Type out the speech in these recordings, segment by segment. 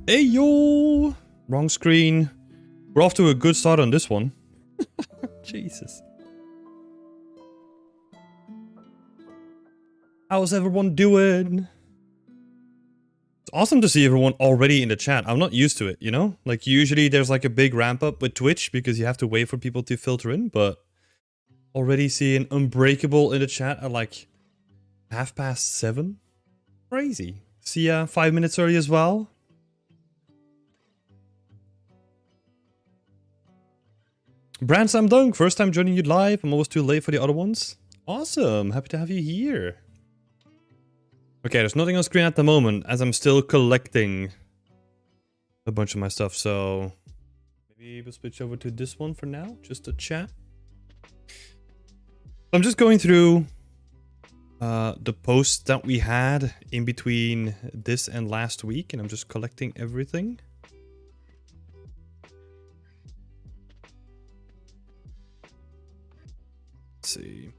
Hey yo! Wrong screen. We're off to a good start on this one. Jesus. How's everyone doing? It's awesome to see everyone already in the chat. I'm not used to it, you know? Like usually there's like a big ramp up with Twitch because you have to wait for people to filter in, but already seeing Unbreakable in the chat at like 7:30? Crazy. See ya 5 minutes early as well. Brand Slam Dunk, first time joining you live. I'm almost too late for the other ones. Awesome, happy to have you here. Okay, there's nothing on screen at the moment as I'm still collecting a bunch of my stuff, so maybe we'll switch over to this one for now, just a chat. I'm just going through the posts that we had in between this and last week, and I'm just collecting everything. Let's see.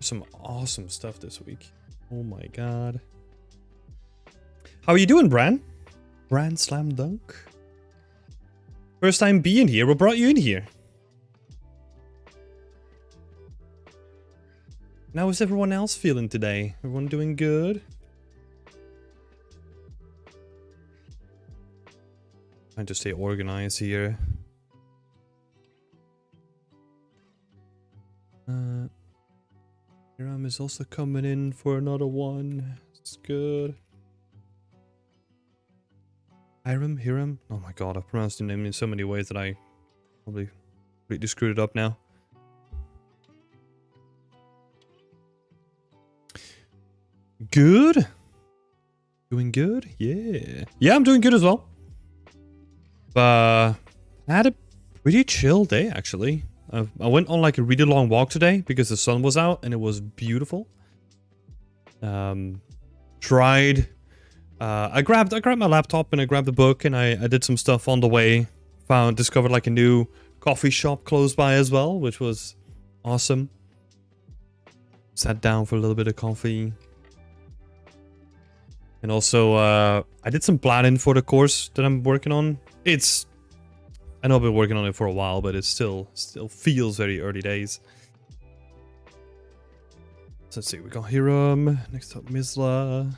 Some awesome stuff this week. Oh my god. How are you doing, Bran? Brand Slam Dunk? First time being here. What brought you in here? And how is everyone else feeling today? Everyone doing good? Trying to stay organized here. Tram is also coming in for another one. It's good. Hiram? Oh my god, I've pronounced the name in so many ways that I probably completely screwed it up now. Good? Doing good? Yeah. Yeah, I'm doing good as well. I had a pretty chill day, actually. I went on like a really long walk today because the sun was out and it was beautiful. I grabbed my laptop and I grabbed a book and I did some stuff on the way. Discovered like a new coffee shop close by as well, which was awesome. Sat down for a little bit of coffee. And also, I did some planning for the course that I'm working on. I know I've been working on it for a while, but it still feels very early days. So let's see, we got Hiram, next up Misla.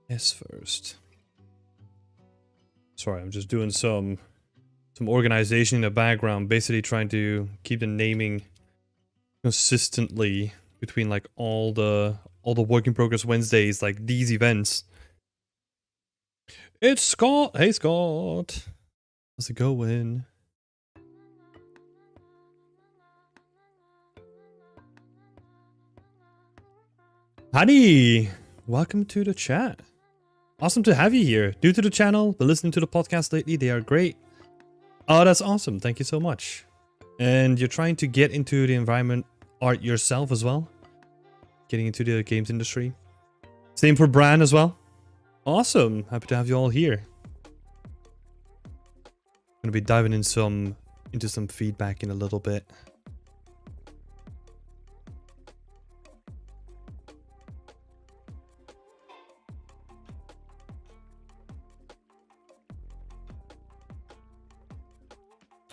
S first. Sorry, I'm just doing some organization in the background, basically trying to keep the naming consistently between like all the work in progress Wednesdays, like these events. It's Scott. Hey Scott, how's it going? Honey, welcome to the chat. Awesome to have you here. New to the channel, been listening to the podcast lately. They are great. Oh, that's awesome. Thank you so much. And you're trying to get into the environment art yourself as well? Getting into the games industry? Same for Bran as well? Awesome. Happy to have you all here. Gonna be diving into some feedback in a little bit.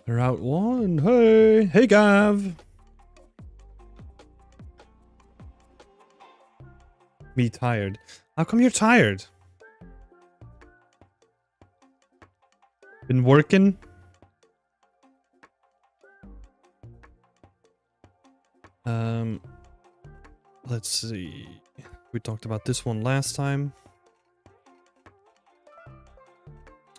Route 1. Hey Gav. Me tired. How come you're tired? Been working? Let's see. We talked about this one last time.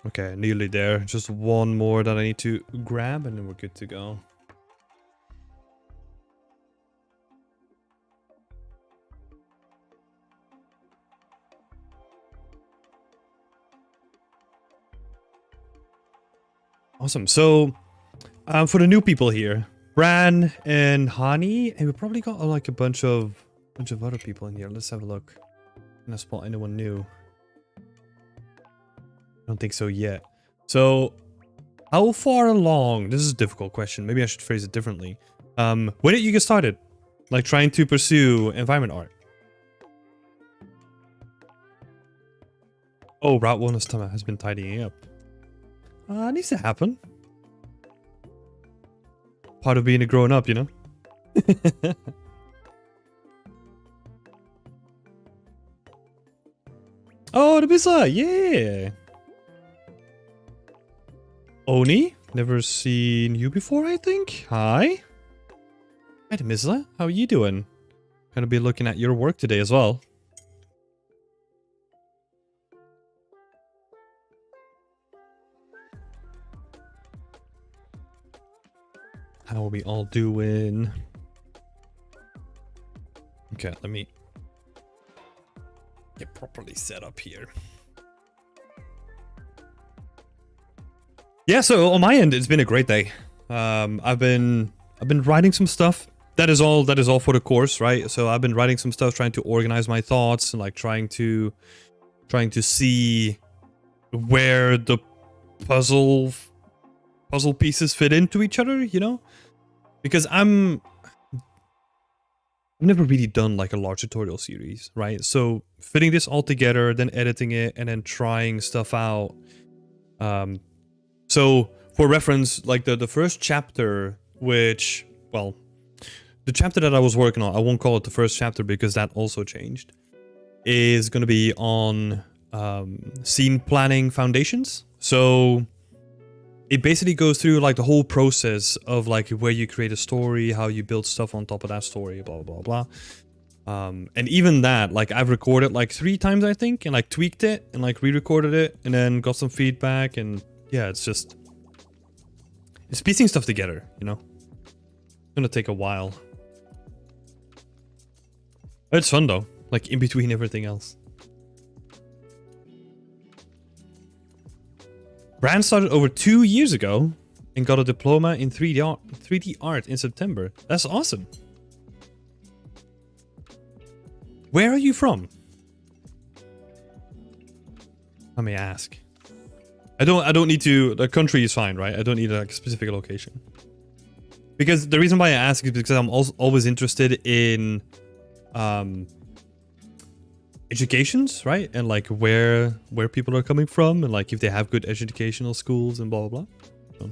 Okay, nearly there. Just one more that I need to grab and then we're good to go. Awesome. So, for the new people here, Bran and Hani, and we probably got like a bunch of Bunch of other people in here. Let's have a look. Can I spot anyone new? I don't think so yet. So, how far along? This is a difficult question. Maybe I should phrase it differently. When did you get started? Like trying to pursue environment art? Oh, Route 1 has been tidying up. It needs to happen. Part of being a grown up, you know? Oh, the Bizza! Yeah! Oni? Never seen you before, I think? Hi? Hi, Mizla. How are you doing? Gonna be looking at your work today as well. How are we all doing? Okay, let me get properly set up here. Yeah, so on my end, it's been a great day. I've been writing some stuff. That is all for the course, right? So I've been writing some stuff, trying to organize my thoughts and like trying to see where the puzzle pieces fit into each other, you know? Because I've never really done like a large tutorial series, right? So fitting this all together, then editing it, and then trying stuff out. So for reference, like the first chapter, which, well, the chapter that I was working on, I won't call it the first chapter because that also changed, is going to be on scene planning foundations. So it basically goes through like the whole process of like where you create a story, how you build stuff on top of that story, blah, blah, blah. And even that, like I've recorded like 3 times, I think, and like tweaked it and like re-recorded it and then got some feedback. And yeah, it's piecing stuff together, you know? It's gonna take a while. It's fun though, like in between everything else. Brand started over 2 years ago and got a diploma in 3D art in September. That's awesome. Where are you from? Let me ask. I don't need to. The country is fine, right? I don't need like a specific location. Because the reason why I ask is because I'm always interested in educations, right? And like where people are coming from and like if they have good educational schools and blah blah blah. So,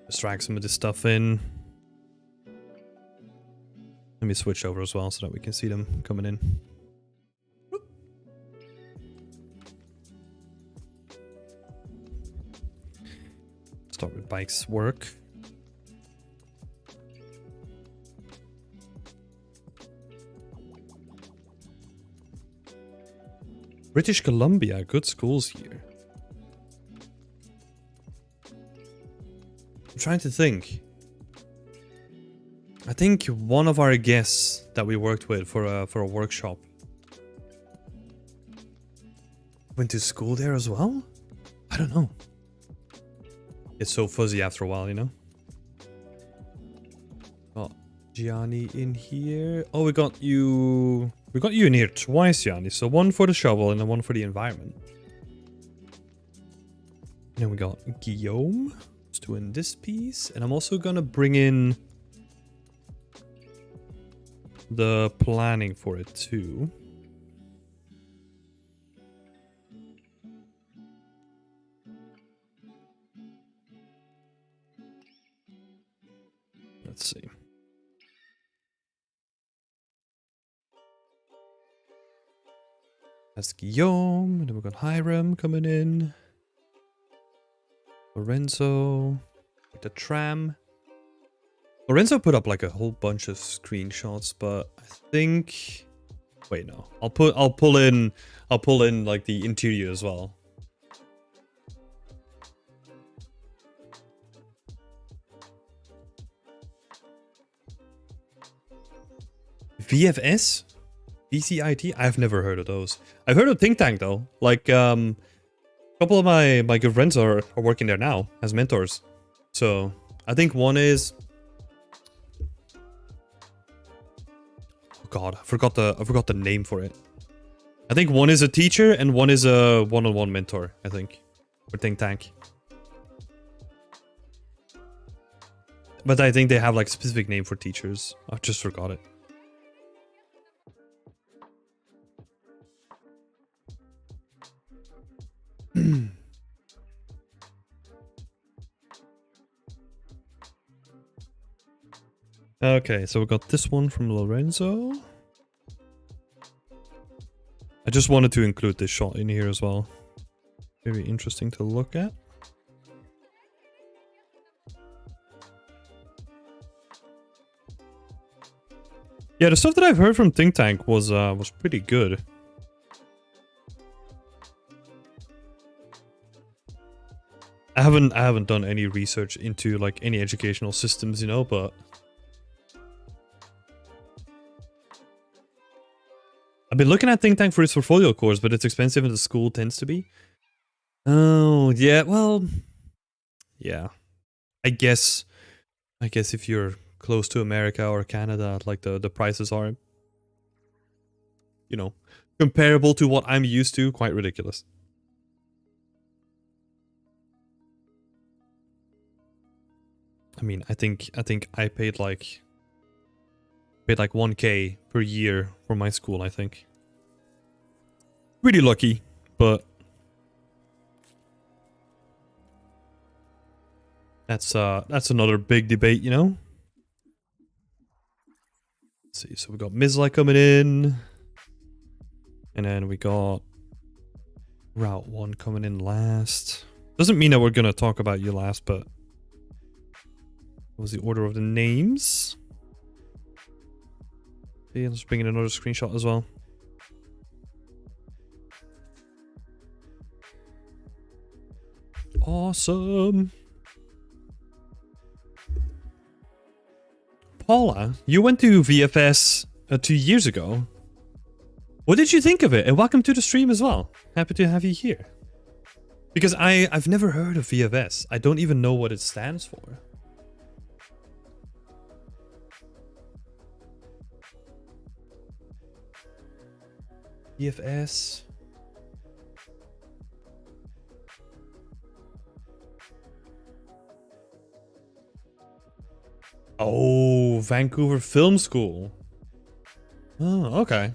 let's drag some of this stuff in. Let me switch over as well so that we can see them coming in. Start with bikes work. British Columbia, good schools here. I'm trying to think. I think one of our guests that we worked with for a workshop went to school there as well? I don't know. It's so fuzzy after a while, you know? Got Gianni in here. Oh, we got you in here twice, Gianni. So one for the shovel and then one for the environment. And then we got Guillaume who's doing this piece. And I'm also gonna bring in the planning for it too. Let's see. That's Guillaume, and then we've got Hiram coming in. Lorenzo, the Tram. Lorenzo put up like a whole bunch of screenshots, but I think, wait, no, I'll pull in like the interior as well. VFS? VCIT? I've never heard of those. I've heard of Think Tank though. Like a couple of my good friends are working there now as mentors. So I think one is god, I forgot the name for it. I think one is a teacher and one is a one-on-one mentor, I think. For think tank. But I think they have like a specific name for teachers. I just forgot it. Okay, so we got this one from Lorenzo. I just wanted to include this shot in here as well. Very interesting to look at. Yeah, the stuff that I've heard from Think Tank was pretty good. I haven't done any research into like any educational systems, you know, but I've been looking at Think Tank for its portfolio course, but it's expensive and the school tends to be. Oh, yeah, well, yeah. I guess if you're close to America or Canada, like the prices are, you know, comparable to what I'm used to, quite ridiculous. I mean, I think I paid like 1K per year for my school, I think. Pretty lucky, but that's another big debate, you know? Let's see, so we got Mizla coming in. And then we got Route 1 coming in last. Doesn't mean that we're gonna talk about you last, but what was the order of the names? Yeah, let's bring in another screenshot as well. Awesome. Paula, you went to VFS 2 years ago. What did you think of it? And welcome to the stream as well. Happy to have you here. Because I've never heard of VFS. I don't even know what it stands for. VFS. Oh, Vancouver Film School. Oh, okay.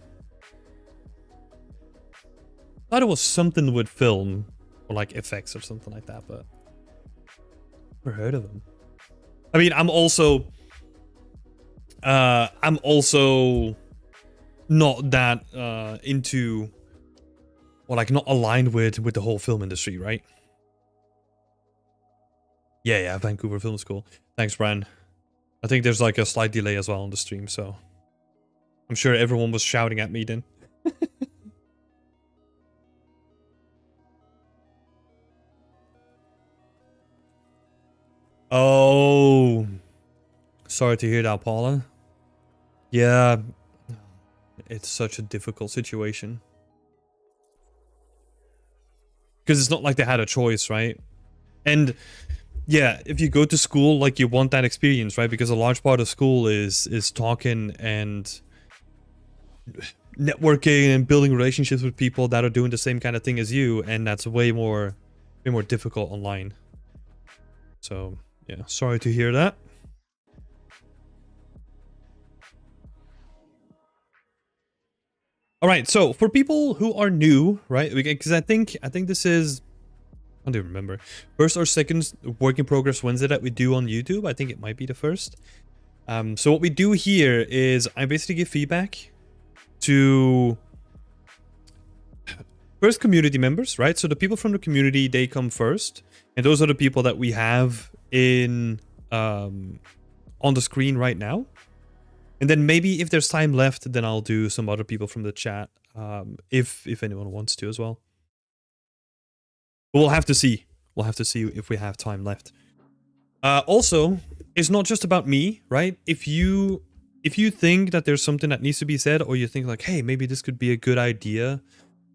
Thought it was something with film or like effects or something like that, but never heard of them. I mean, I'm also not that into or like not aligned with the whole film industry, right? Yeah, Vancouver Film School. Thanks, Brian. I think there's like a slight delay as well on the stream, so I'm sure everyone was shouting at me then. Oh, sorry to hear that, Paula. Yeah, it's such a difficult situation. Because it's not like they had a choice, right? And yeah, if you go to school, like you want that experience, right? Because a large part of school is talking and networking and building relationships with people that are doing the same kind of thing as you, and that's way more difficult online. So yeah, sorry to hear that. All right, so for people who are new, right? Because I think this is, I don't remember, first or second work in progress Wednesday that we do on YouTube. I think it might be the first. So what we do here is I basically give feedback to first community members, right? So the people from the community, they come first, and those are the people that we have in on the screen right now. And then maybe if there's time left, then I'll do some other people from the chat, if anyone wants to as well. But we'll have to see. We'll have to see if we have time left. Also, it's not just about me, right? If you think that there's something that needs to be said, or you think like, hey, maybe this could be a good idea,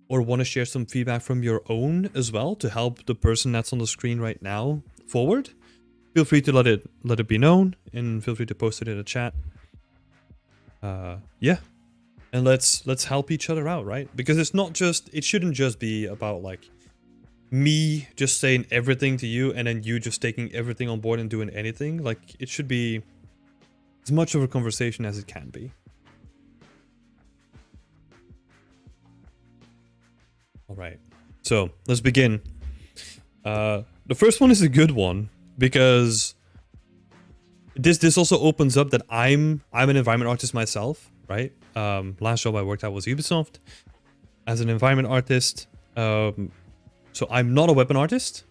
or want to share some feedback from your own as well to help the person that's on the screen right now forward, feel free to let it be known, and feel free to post it in the chat. Yeah. and let's help each other out, right? Because it shouldn't just be about like me just saying everything to you and then you just taking everything on board and doing anything. Like, it should be as much of a conversation as it can be. All right, so let's begin. The first one is a good one because this also opens up that I'm an environment artist myself, right? Last job I worked at was Ubisoft as an environment artist. So I'm not a weapon artist.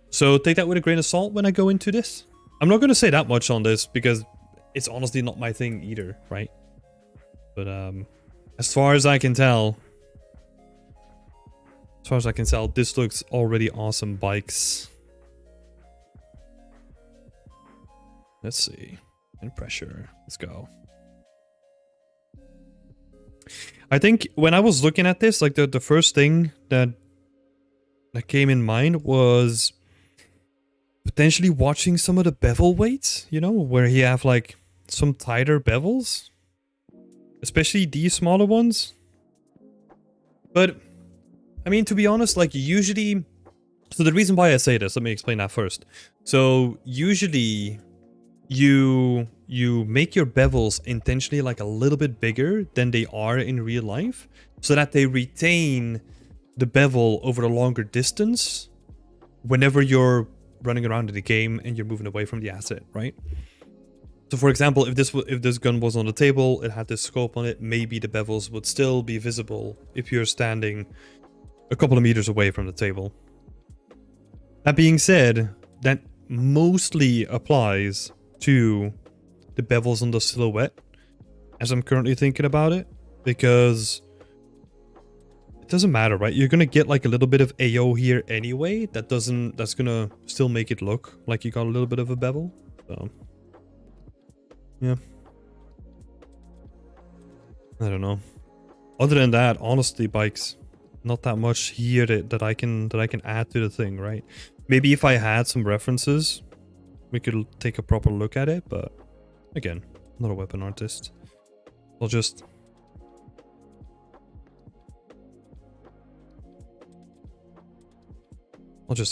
So take that with a grain of salt when I go into this. I'm not going to say that much on this because it's honestly not my thing either, right? But as far as I can tell, this looks already awesome. Bikes. Let's see. And pressure. Let's go. I think when I was looking at this, like the first thing that came in mind was potentially watching some of the bevel weights, you know, where you have like some tighter bevels, especially these smaller ones. But I mean, to be honest, like usually, so the reason why I say this, let me explain that first. So usually you make your bevels intentionally like a little bit bigger than they are in real life so that they retain the bevel over a longer distance whenever you're running around in the game and you're moving away from the asset, right? So for example, if this gun was on the table, it had this scope on it, maybe the bevels would still be visible if you're standing a couple of meters away from the table. That being said, that mostly applies to the bevels on the silhouette as I'm currently thinking about it, because it doesn't matter, right? You're gonna get like a little bit of AO here anyway. That's gonna still make it look like you got a little bit of a bevel. So yeah, I don't know. Other than that, honestly, bikes, not that much here that I can add to the thing, right? Maybe if I had some references, we could take a proper look at it, but again, not a weapon artist. I'll just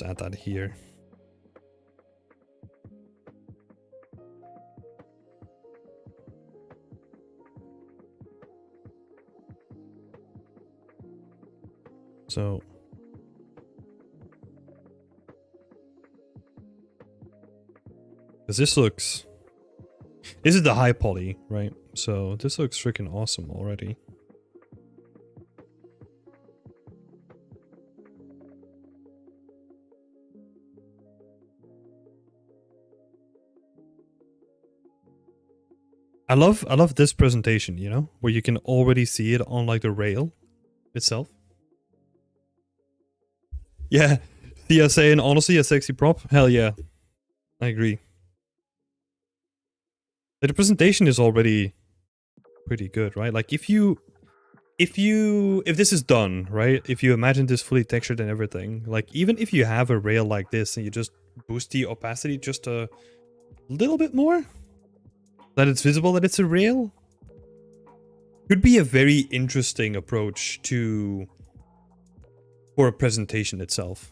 add that here. So because this is the high poly, right? So this looks freaking awesome already. I love this presentation, you know, where you can already see it on like the rail itself. Yeah, Thea saying honestly a sexy prop. Hell yeah, I agree. The presentation is already pretty good, right? Like if this is done, right? If you imagine this fully textured and everything, like even if you have a rail like this and you just boost the opacity just a little bit more, that it's visible that it's a rail, could be a very interesting approach for a presentation itself.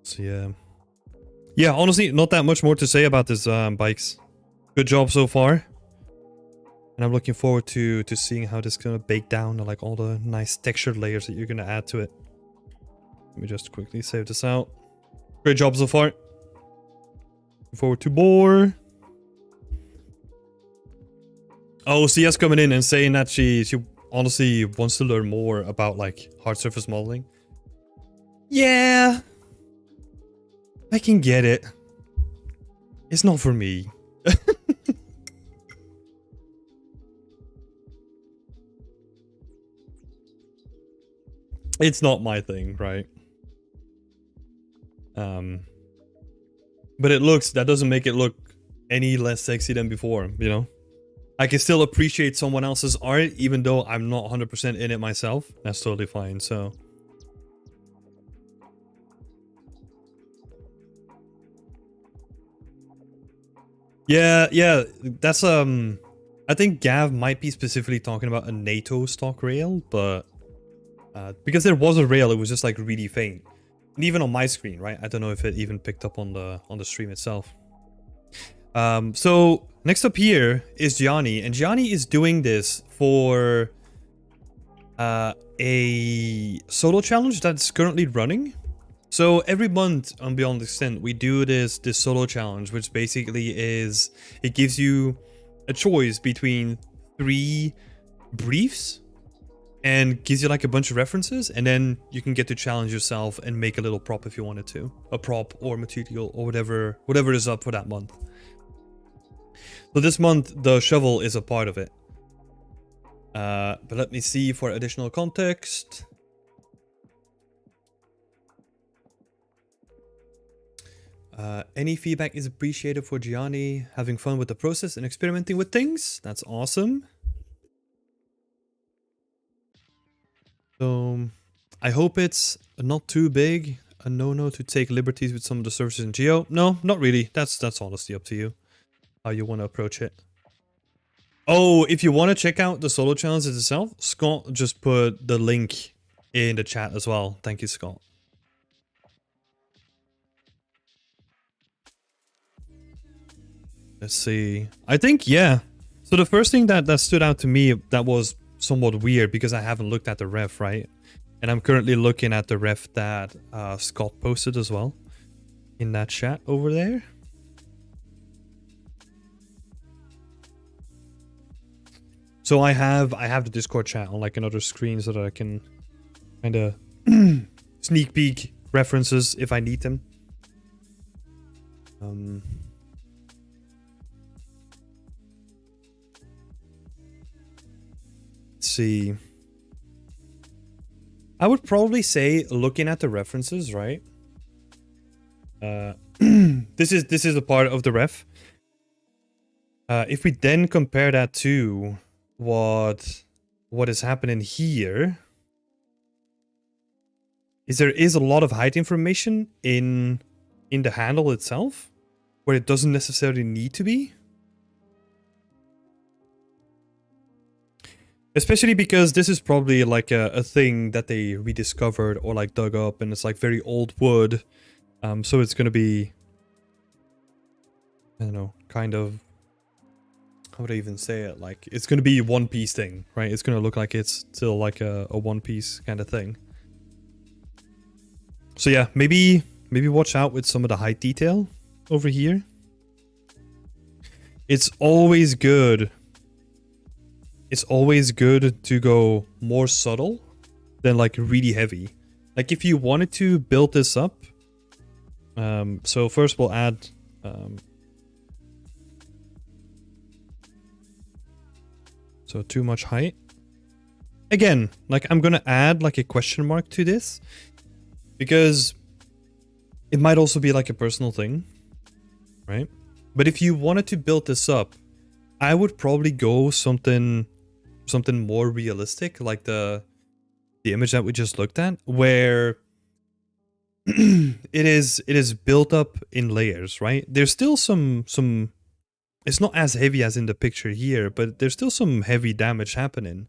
So yeah, honestly, not that much more to say about this bikes. Good job so far. And I'm looking forward to seeing how this is gonna bake down, like all the nice textured layers that you're gonna add to it. Let me just quickly save this out. Great job so far. Looking forward to more. Oh, Sia's coming in and saying that she honestly wants to learn more about like hard surface modeling. Yeah, I can get it. It's not for me. It's not my thing, right? But that doesn't make it look any less sexy than before, you know? I can still appreciate someone else's art, even though I'm not 100% in it myself. That's totally fine. So. Yeah, that's I think Gav might be specifically talking about a NATO stock rail, but because there was a rail, it was just like really faint. And even on my screen, right? I don't know if it even picked up on the stream itself. So next up here is Gianni, and Gianni is doing this for a solo challenge that's currently running. So every month on Beyond Extent, we do this solo challenge, which basically is, it gives you a choice between 3 briefs and gives you like a bunch of references, and then you can get to challenge yourself and make a little prop if you wanted to, a prop or material or whatever is up for that month. So this month the shovel is a part of it. But let me see for additional context. Any feedback is appreciated for Gianni having fun with the process and experimenting with things. That's awesome. So I hope it's not too big a no-no to take liberties with some of the services in Geo. No, not really. That's honestly up to you, how you want to approach it. Oh, if you want to check out the solo challenge itself, Scott just put the link in the chat as well. Thank you, Scott. Let's see. I think, yeah. So the first thing that stood out to me that was somewhat weird, because I haven't looked at the ref, right? And I'm currently looking at the ref that Scott posted as well in that chat over there. So I have the Discord chat on like another screen so that I can kind of sneak peek references if I need them. Let's see. I would probably say, looking at the references, right? This is a part of the ref. If we then compare that to what is happening here, there is a lot of height information in the handle itself, where it doesn't necessarily need to be. Especially because this is probably like a thing that they rediscovered or like dug up, and it's like very old wood. So it's gonna be, I don't know, kind of, how would I even say it? Like, it's gonna be a one-piece thing, right? It's gonna look like it's still like a one-piece kind of thing. So yeah, maybe watch out with some of the height detail over here. It's always good. It's always good to go more subtle than like really heavy. Like if you wanted to build this up, so first we'll add so too much height. Again, like I'm gonna add like a question mark to this, because it might also be like a personal thing, right? But if you wanted to build this up, I would probably go something more realistic, like the image that we just looked at, where it is built up in layers, right? There's still some it's not as heavy as in the picture here, but there's still some heavy damage happening.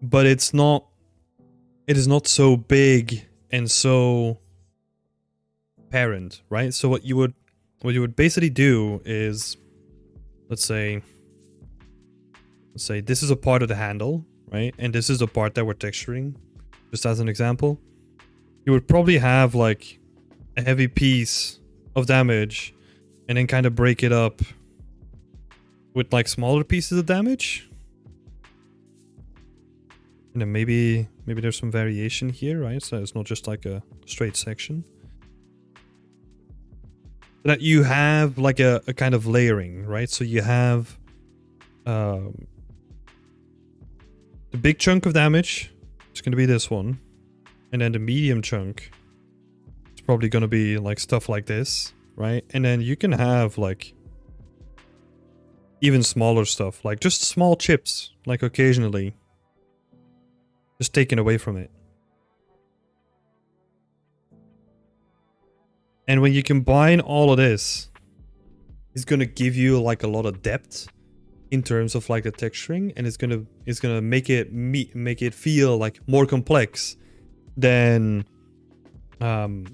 But it is not so big and so apparent, right? So what you would basically do is, let's say this is a part of the handle, right? And this is the part that we're texturing, just as an example. You would probably have like a heavy piece of damage and then kind of break it up with like smaller pieces of damage. And then maybe there's some variation here, right? So it's not just like a straight section. So that you have like a kind of layering, right? So you have the big chunk of damage is going to be this one. And then the medium chunk is probably going to be like stuff like this, right? And then you can have like even smaller stuff, like just small chips, like occasionally, just taken away from it. And when you combine all of this, it's gonna give you like a lot of depth in terms of like the texturing, and it's gonna make it feel like more complex than going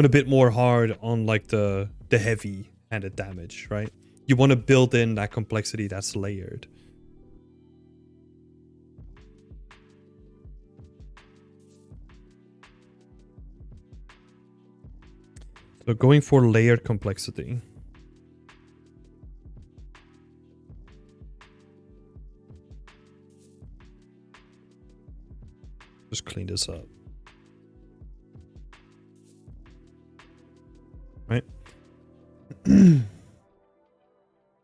a bit more hard on like the heavy-handed damage, right? You want to build in that complexity that's layered. So going for layered complexity. Just clean this up. Right?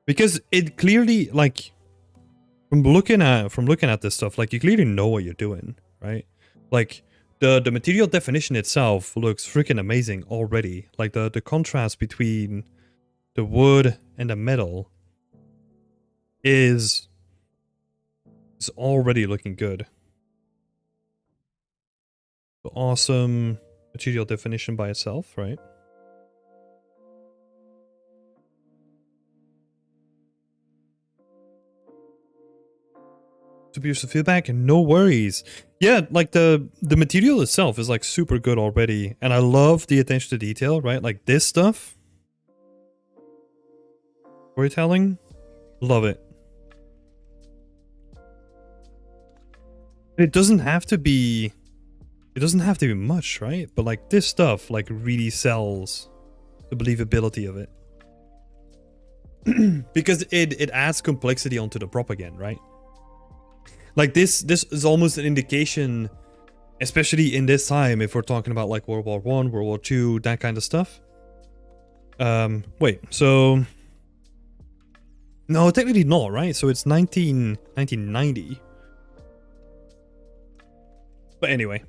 Because it clearly, like, from looking at this stuff, like, you clearly know what you're doing, right? Like, the material definition itself looks freaking amazing already. Like, the contrast between the wood and the metal is already looking good. So awesome material definition by itself, right? Abusive feedback, no worries. Yeah, like the material itself is like super good already, and I love the attention to detail, right? Like this stuff, storytelling, love it. It doesn't have to be much, right? But like this stuff like really sells the believability of it. Because it adds complexity onto the prop again, right? Like this is almost an indication, especially in this time, if we're talking about like World War I, World War II, that kind of stuff. Wait, so no, technically not, right? So it's 1990. But anyway,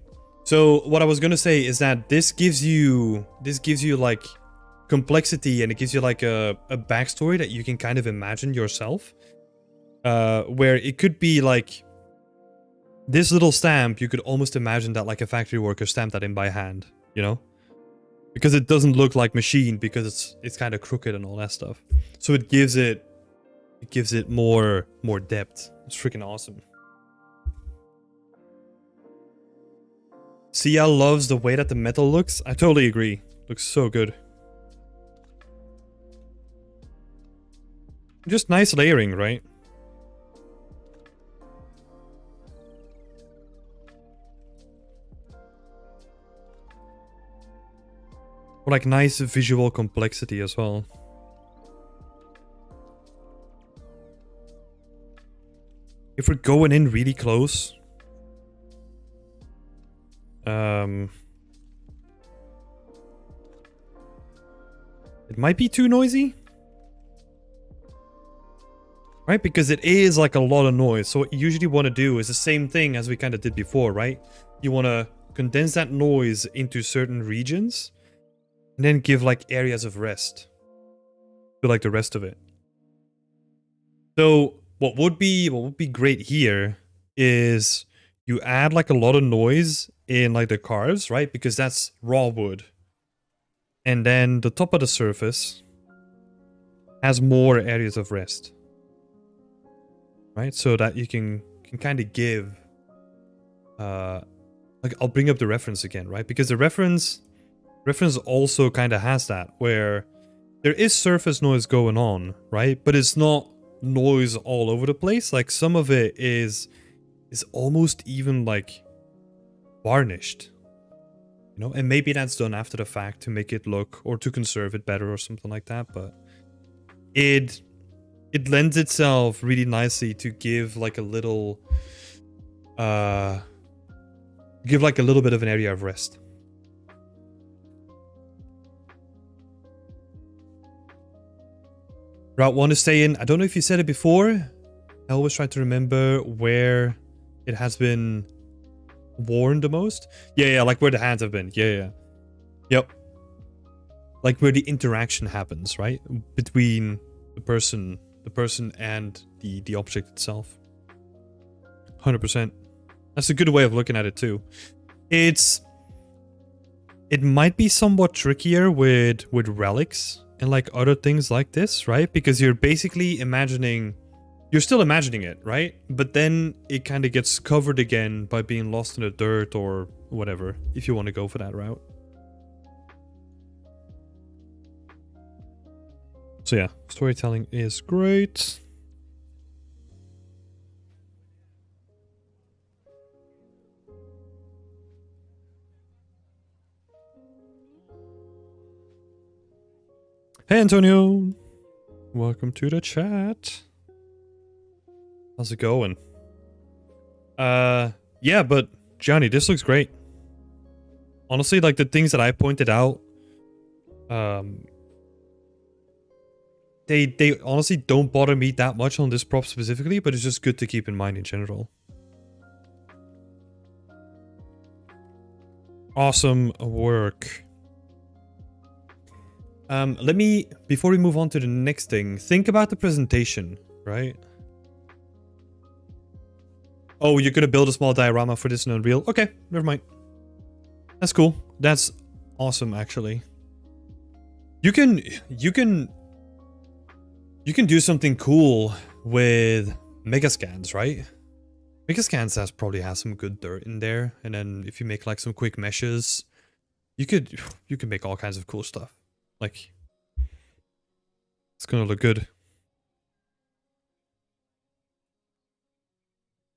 so what I was gonna say is that this gives you like complexity, and it gives you like a backstory that you can kind of imagine yourself. Where it could be like this little stamp, you could almost imagine that like a factory worker stamped that in by hand, you know? Because it doesn't look like machine, because it's kind of crooked and all that stuff. So it gives it more depth. It's freaking awesome. Sia loves the way that the metal looks. I totally agree. Looks so good. Just nice layering, right? Or like nice visual complexity as well. If we're going in really close, it might be too noisy, right? Because it is like a lot of noise. So what you usually want to do is the same thing as we kind of did before, right? You want to condense that noise into certain regions and then give like areas of rest to like the rest of it. So what would be great here is you add like a lot of noise in like the carves, right? Because that's raw wood. And then the top of the surface has more areas of rest, right? So that you can kind of give, like I'll bring up the reference again, right? Because the reference also kind of has that, where there is surface noise going on, right? But it's not noise all over the place. Like some of it is almost even like varnished, you know? And maybe that's done after the fact to make it look, or to conserve it better or something like that. But it lends itself really nicely to give like a little, give like a little bit of an area of rest. Route 1 is saying, I don't know if you said it before. I always try to remember where it has been worn the most. Yeah, like where the hands have been. Yeah. Yep. Like where the interaction happens, right? Between the person and the object itself. 100%. That's a good way of looking at it too. It might be somewhat trickier with relics and like other things like this, right? Because you're basically imagining, you're still imagining it, right? But then it kind of gets covered again by being lost in the dirt or whatever, if you want to go for that route. So yeah, storytelling is great. Hey Antonio, welcome to the chat. How's it going? Yeah, but Johnny, this looks great. Honestly, like the things that I pointed out, they honestly don't bother me that much on this prop specifically, but it's just good to keep in mind in general. Awesome work. Let me, before we move on to the next thing, think about the presentation, right? Oh, you're gonna build a small diorama for this in Unreal? Okay, never mind. That's cool. That's awesome, actually. You can do something cool with Megascans, right? Megascans probably has some good dirt in there, and then if you make like some quick meshes, you could make all kinds of cool stuff. Like, it's gonna look good.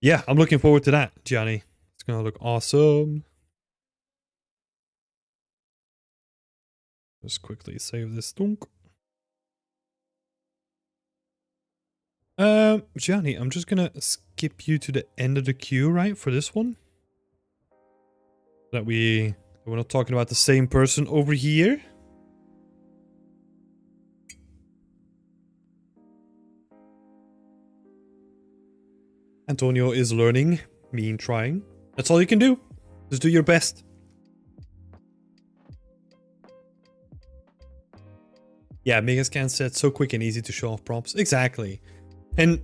Yeah, I'm looking forward to that, Gianni. It's gonna look awesome. Just quickly save this dunk. Gianni, I'm just gonna skip you to the end of the queue, right, for this one. That we're not talking about the same person over here. Antonio is learning, me trying. That's all you can do. Just do your best. Yeah, Megascan said so quick and easy to show off props. Exactly. And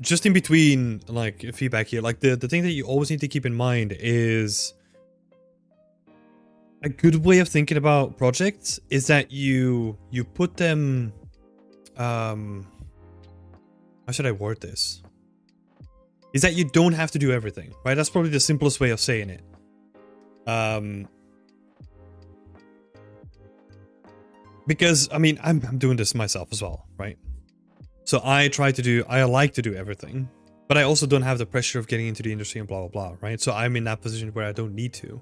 just in between, like, feedback here, like the thing that you always need to keep in mind is a good way of thinking about projects is that you put them, how should I word this? Is that you don't have to do everything, right? That's probably the simplest way of saying it. Because, I mean, I'm doing this myself as well, right? So I like to do everything, but I also don't have the pressure of getting into the industry and blah, blah, blah, right? So I'm in that position where I don't need to.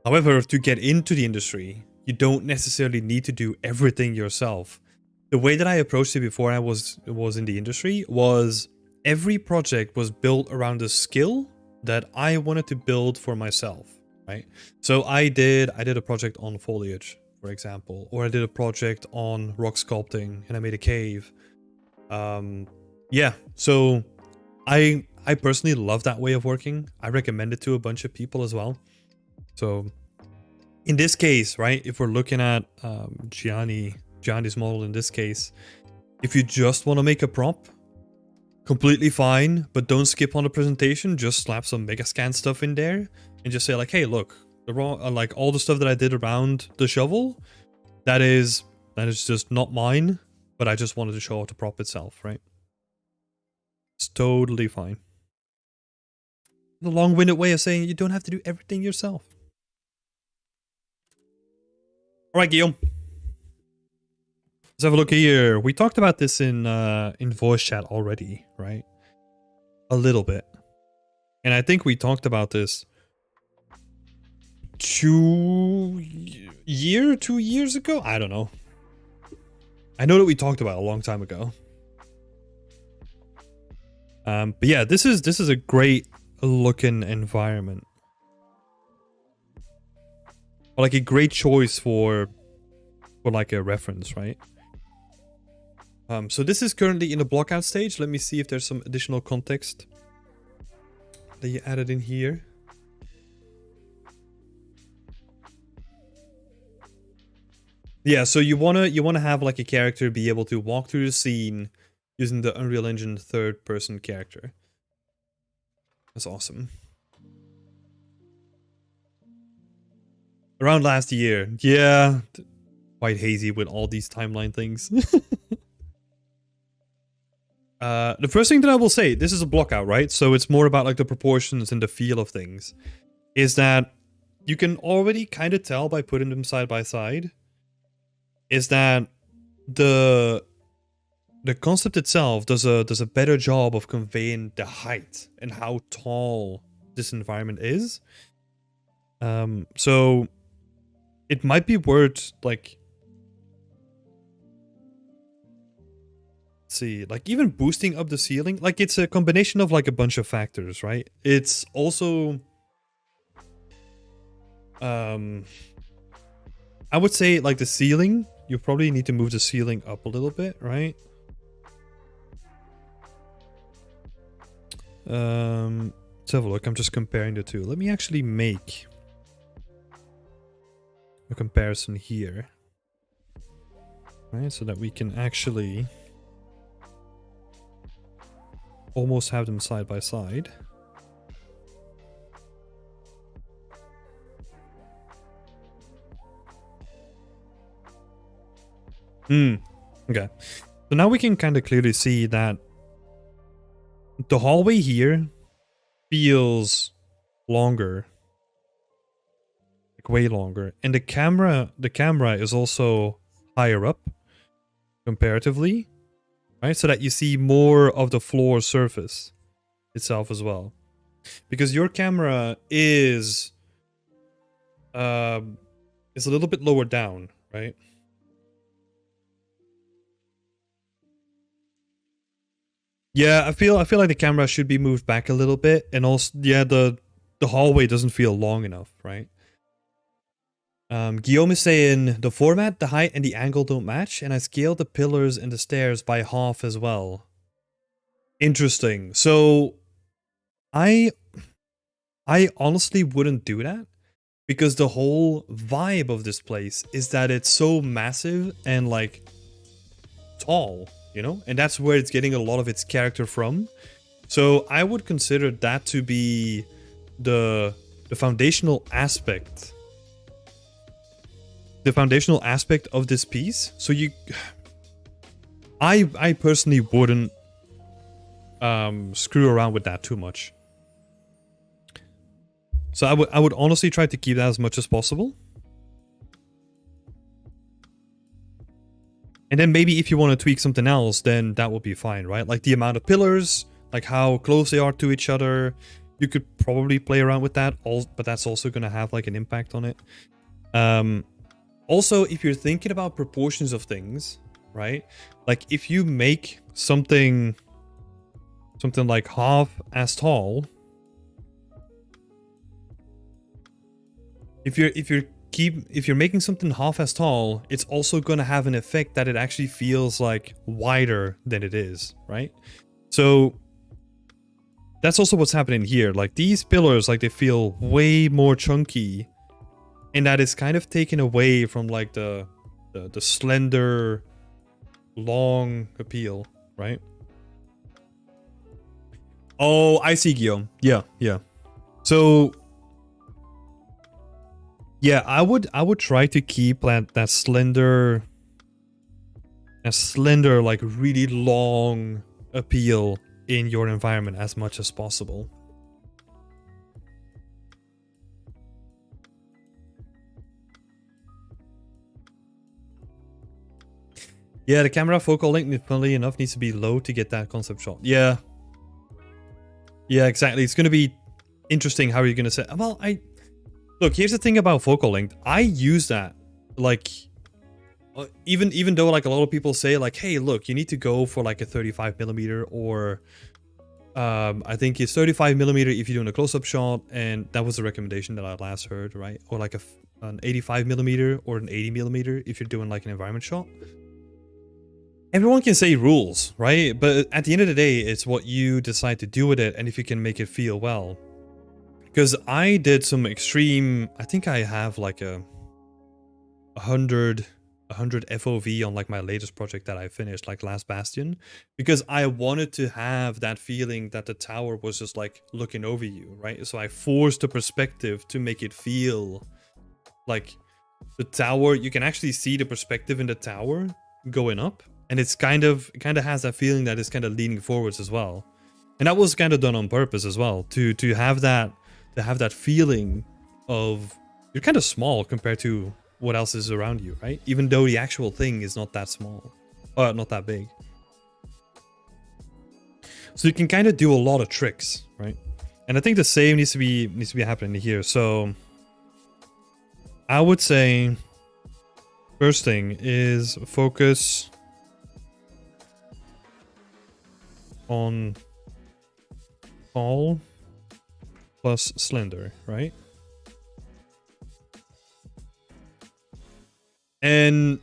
However, to get into the industry, you don't necessarily need to do everything yourself. The way that I approached it before I was in the industry was every project was built around a skill that I wanted to build for myself, right? So I did a project on foliage, for example, or I did a project on rock sculpting and I made a cave. Yeah, so I personally love that way of working. I recommend it to a bunch of people as well. So in this case, right, if we're looking at Gianni's model in this case, if you just want to make a prop, completely fine, but don't skip on the presentation. Just slap some Megascan stuff in there and just say like, hey, look, like all the stuff that I did around the shovel, that is just not mine, but I just wanted to show off the prop itself, right? It's totally fine. The long-winded way of saying you don't have to do everything yourself. All right, Guillaume. Let's have a look here. We talked about this in voice chat already, right? A little bit. And I think we talked about this 2 years ago? I don't know. I know that we talked about it a long time ago. But yeah, this is a great looking environment. Or like a great choice for like a reference, right? So this is currently in the blockout stage. Let me see if there's some additional context that you added in here. 'Cause, I mean, I'm doing this myself as well, right? So I mean, that position where I don't need to. However, if you get into the industry, you don't necessarily need to do everything yourself. The way that I approached it before I was in the industry was every project was built around a skill that I wanted to build for myself, right? So I did a project on foliage, for example, or I did a project on rock sculpting and I made a cave. Yeah, so I Yeah, so you wanna have like a character be able to walk through the scene using the Unreal Engine third person character. That's awesome. Around last year, yeah, quite hazy with all these timeline things. The first thing that I will say, this is a block out, right? So it's more about like the proportions and the feel of things, is that you can already kind of tell by putting them side by side, is that the concept itself does a better job of conveying the height and how tall this environment is. So it might be worth like, see, like even boosting up the ceiling. Like it's a combination of like a bunch of factors, right? It's also I would say like the ceiling, you probably need to move the ceiling up a little bit, right? Let's have a look. I'm just comparing the two. Let me actually make a comparison here, right? So that we can actually almost have them side by side. Okay. So now we can kind of clearly see that the hallway here feels longer. Like way longer. And the camera is also higher up comparatively. Right? So that you see more of the floor surface itself as well. Because your camera is a little bit lower down, right? Yeah, I feel like the camera should be moved back a little bit, and also yeah, the hallway doesn't feel long enough, right? Guillaume is saying the format, the height, and the angle don't match, and I scaled the pillars and the stairs by half as well. Interesting. So I honestly wouldn't do that, because the whole vibe of this place is that it's so massive and like tall, you know, and that's where it's getting a lot of its character from. So I would consider that to be the foundational aspect. The foundational aspect of this piece. So I personally wouldn't screw around with that too much. So I would honestly try to keep that as much as possible. And then maybe if you want to tweak something else, then that will be fine, right? Like the amount of pillars, like how close they are to each other. You could probably play around with that, but that's also going to have like an impact on it. Also, if you're thinking about proportions of things, right? Like if you make something like half as tall, if you're making something half as tall, it's also going to have an effect that it actually feels like wider than it is, right? So that's also what's happening here. Like these pillars, like they feel way more chunky, and that is kind of taken away from like the slender, long appeal, right? Oh, I see, Guillaume. Yeah. So yeah, I would try to keep that slender, like really long appeal in your environment as much as possible. Yeah, the camera focal length, funnily enough, needs to be low to get that concept shot. Yeah, exactly. It's going to be interesting how you're going to say. Well, look. Here's the thing about focal length. I use that, like, even though like a lot of people say like, hey, look, you need to go for like a 35mm or, I think it's 35mm if you're doing a close-up shot, and that was the recommendation that I last heard, right? Or like an 85mm or an 80mm if you're doing like an environment shot. Everyone can say rules, right? But at the end of the day, it's what you decide to do with it and if you can make it feel well. Because I did some extreme, I think I have like a 100 100 FOV on like my latest project that I finished, like Last Bastion, because I wanted to have that feeling that the tower was just like looking over you, right? So I forced the perspective to make it feel like the tower, you can actually see the perspective in the tower going up, and it kind of has that feeling that it's kind of leaning forwards as well. And that was kind of done on purpose as well, to have that feeling of you're kind of small compared to what else is around you, right? Even though the actual thing is not that small, or not that big. So you can kind of do a lot of tricks, right? And I think the same needs to be happening here. So I would say first thing is focus on tall plus slender, right? And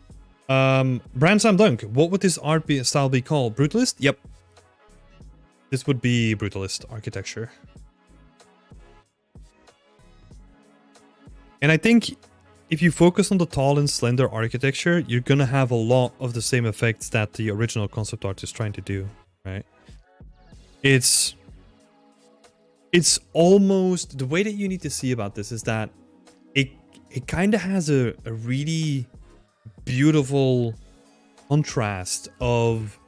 Brand Sam Dunk, what would this art style be called? Brutalist? Yep. This would be Brutalist architecture. And I think if you focus on the tall and slender architecture, you're gonna have a lot of the same effects that the original concept art is trying to do, right? It's almost, the way that you need to see about this is that it kind of has a really beautiful contrast of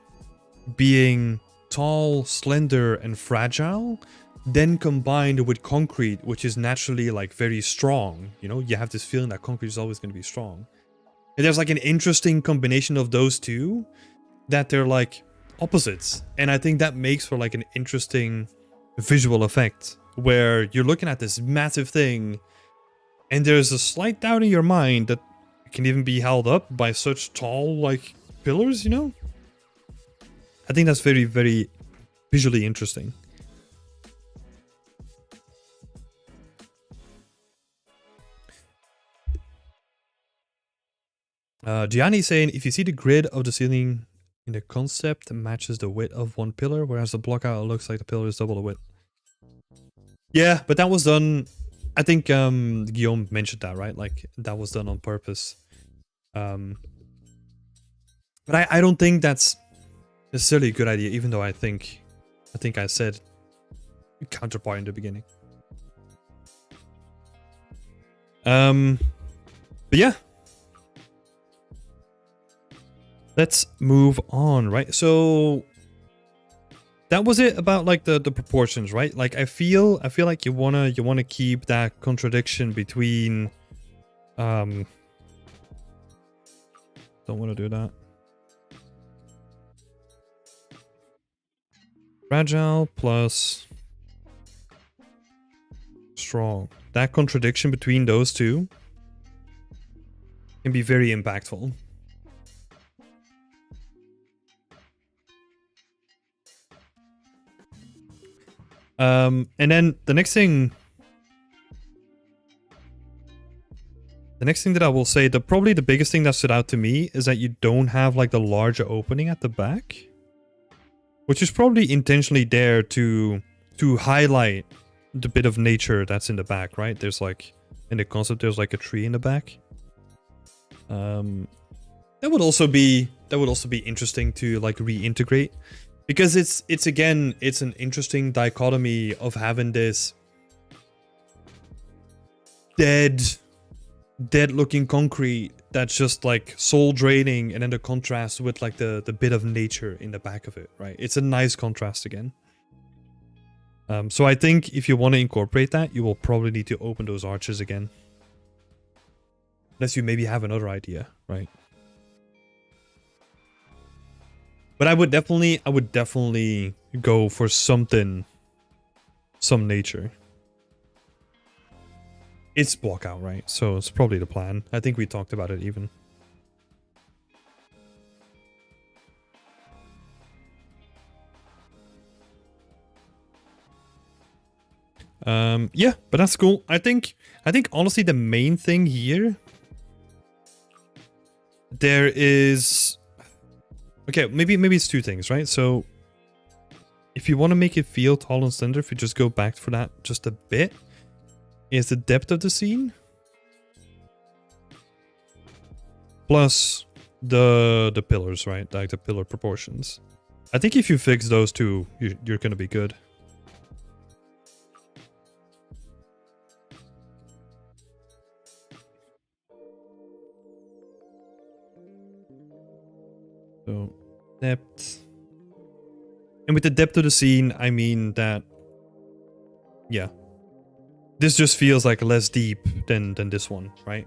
being tall, slender, and fragile, then combined with concrete, which is naturally like very strong. You know, you have this feeling that concrete is always going to be strong. And there's like an interesting combination of those two that they're like opposites. And I think that makes for like an interesting visual effect where you're looking at this massive thing and there's a slight doubt in your mind that it can even be held up by such tall like pillars, you know? I think that's very, very visually interesting. Gianni saying, if you see the grid of the ceiling in the concept matches the width of one pillar, whereas the block out, it looks like the pillar is double the width. Yeah, but that was done, I think Guillaume mentioned that, right? Like, that was done on purpose. But I don't think that's necessarily a good idea, even though I think I said counterpart in the beginning. But yeah. Let's move on, right? So that was it about like the proportions, right? Like I feel like you wanna keep that contradiction between don't want to do that. Fragile plus strong. That contradiction between those two can be very impactful. And then the next thing that I will say, probably the biggest thing that stood out to me is that you don't have like the larger opening at the back, which is probably intentionally there to highlight the bit of nature that's in the back, right? There's like, in the concept, there's like a tree in the back. That would also be interesting to like reintegrate. Because it's again, it's an interesting dichotomy of having this dead looking concrete that's just like soul draining, and then the contrast with like the bit of nature in the back of it, right? It's a nice contrast again. So I think if you want to incorporate that, you will probably need to open those arches again. Unless you maybe have another idea, right? But I would definitely go for some nature. It's block out, right? So it's probably the plan. I think we talked about it even. Yeah, but that's cool. I think honestly the main thing here, there is, okay, maybe it's two things, right? So if you want to make it feel tall and slender, if you just go back for that just a bit, is the depth of the scene plus the pillars, right? Like the pillar proportions. I think if you fix those two, you're gonna be good. So, depth. And with the depth of the scene, I mean that, yeah. This just feels like less deep than this one, right?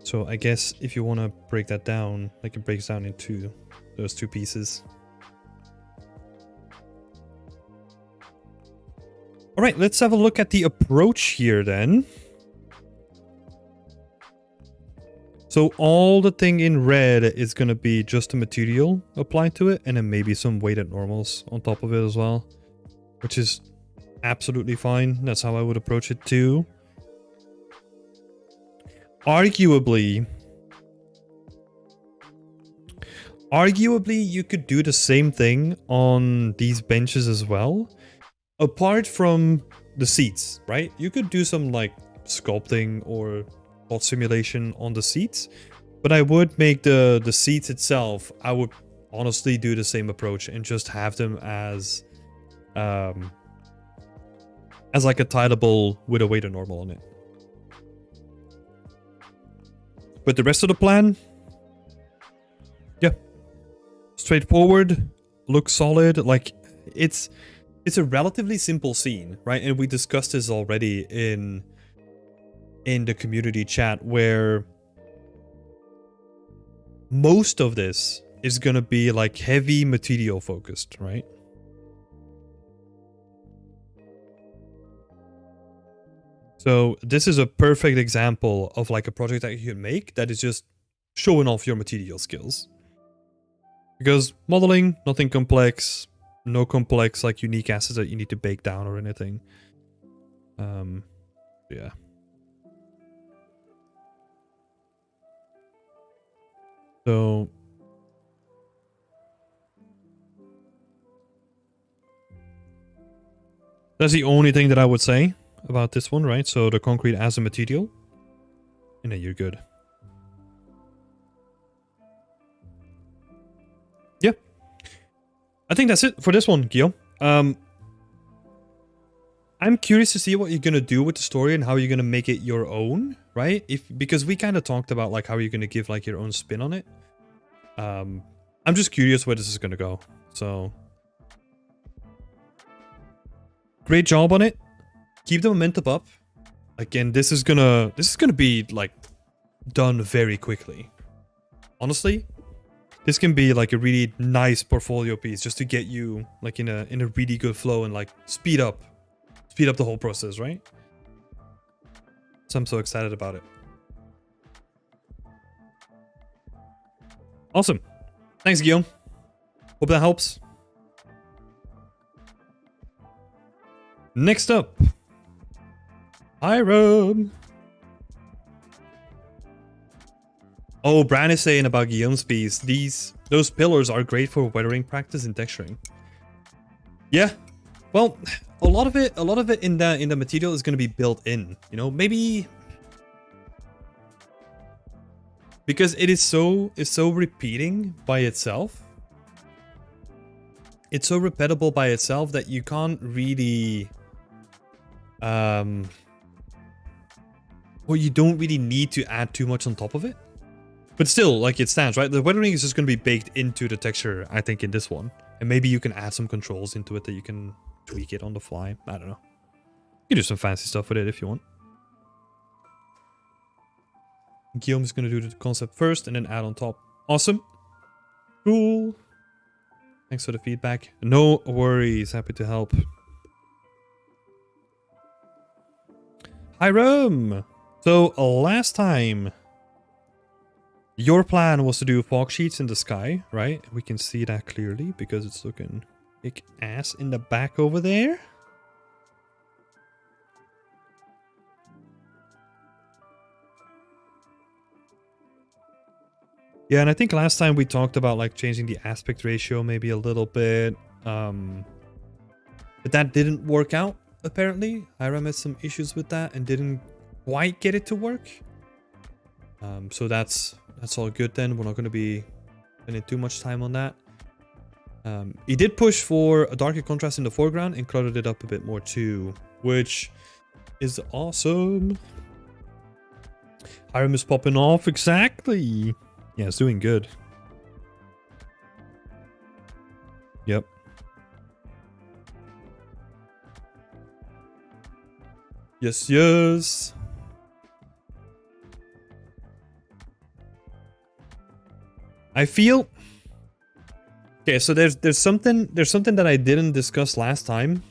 So I guess if you want to break that down, like it breaks down into those two pieces. All right, let's have a look at the approach here then. So all the thing in red is going to be just a material applied to it, and then maybe some weighted normals on top of it as well, which is absolutely fine. That's how I would approach it too. Arguably, you could do the same thing on these benches as well. Apart from the seats, right? You could do some like sculpting or simulation on the seats, but I would make the seats itself, I would honestly do the same approach and just have them as like a tileable with a weighted normal on it. But the rest of the plan, yeah, straightforward, looks solid. Like it's a relatively simple scene, right? And we discussed this already in the community chat, where most of this is going to be like heavy material focused, right? So this is a perfect example of like a project that you can make that is just showing off your material skills. Because modeling, nothing complex, no complex like unique assets that you need to bake down or anything. Yeah. So that's the only thing that I would say about this one, right? So the concrete as a material, and then you're good. Yeah. I think that's it for this one, Guillaume. I'm curious to see what you're going to do with the story and how you're going to make it your own, right? Because we kind of talked about like how you're going to give like your own spin on it. I'm just curious where this is going to go. So great job on it. Keep the momentum up. Again, this is gonna be like done very quickly. Honestly, this can be like a really nice portfolio piece just to get you like in a really good flow and like speed up the whole process, right? So I'm so excited about it. Awesome. Thanks, Guillaume. Hope that helps. Next up, Hiram. Oh, Bran is saying about Guillaume's piece, those pillars are great for weathering practice and texturing. Yeah, well, a lot of it in the material is going to be built in. You know, maybe because it's so repeating by itself. It's so repeatable by itself that you can't really, well, you don't really need to add too much on top of it. But still, like, it stands, right? The weathering is just going to be baked into the texture, I think, in this one. And maybe you can add some controls into it that you can tweak it on the fly. I don't know. You can do some fancy stuff with it if you want. Guillaume is going to do the concept first and then add on top. Awesome. Cool. Thanks for the feedback. No worries. Happy to help. Hiram! So, last time, your plan was to do fog sheets in the sky, right? We can see that clearly because it's looking big ass in the back over there. Yeah, and I think last time we talked about like changing the aspect ratio maybe a little bit. But that didn't work out. apparently. Hiram had some issues with that and didn't quite get it to work. So that's all good then. We're not going to be spending too much time on that. He did push for a darker contrast in the foreground and cluttered it up a bit more too, which is awesome. Hiram is popping off, exactly. Yeah, it's doing good. Yep. Yes, yes. I feel... Okay, so there's something that I didn't discuss last time.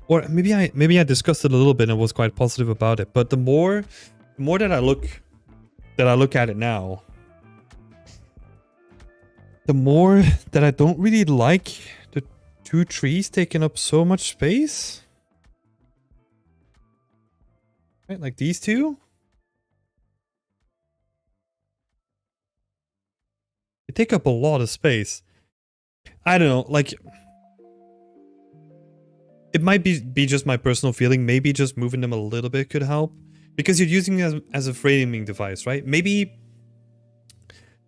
Or maybe I discussed it a little bit and was quite positive about it. But the more that I look at it now, the more that I don't really like the two trees taking up so much space. Right, like these two. They take up a lot of space. I don't know, like... It might be just my personal feeling. Maybe just moving them a little bit could help. Because you're using it as a framing device, right? Maybe...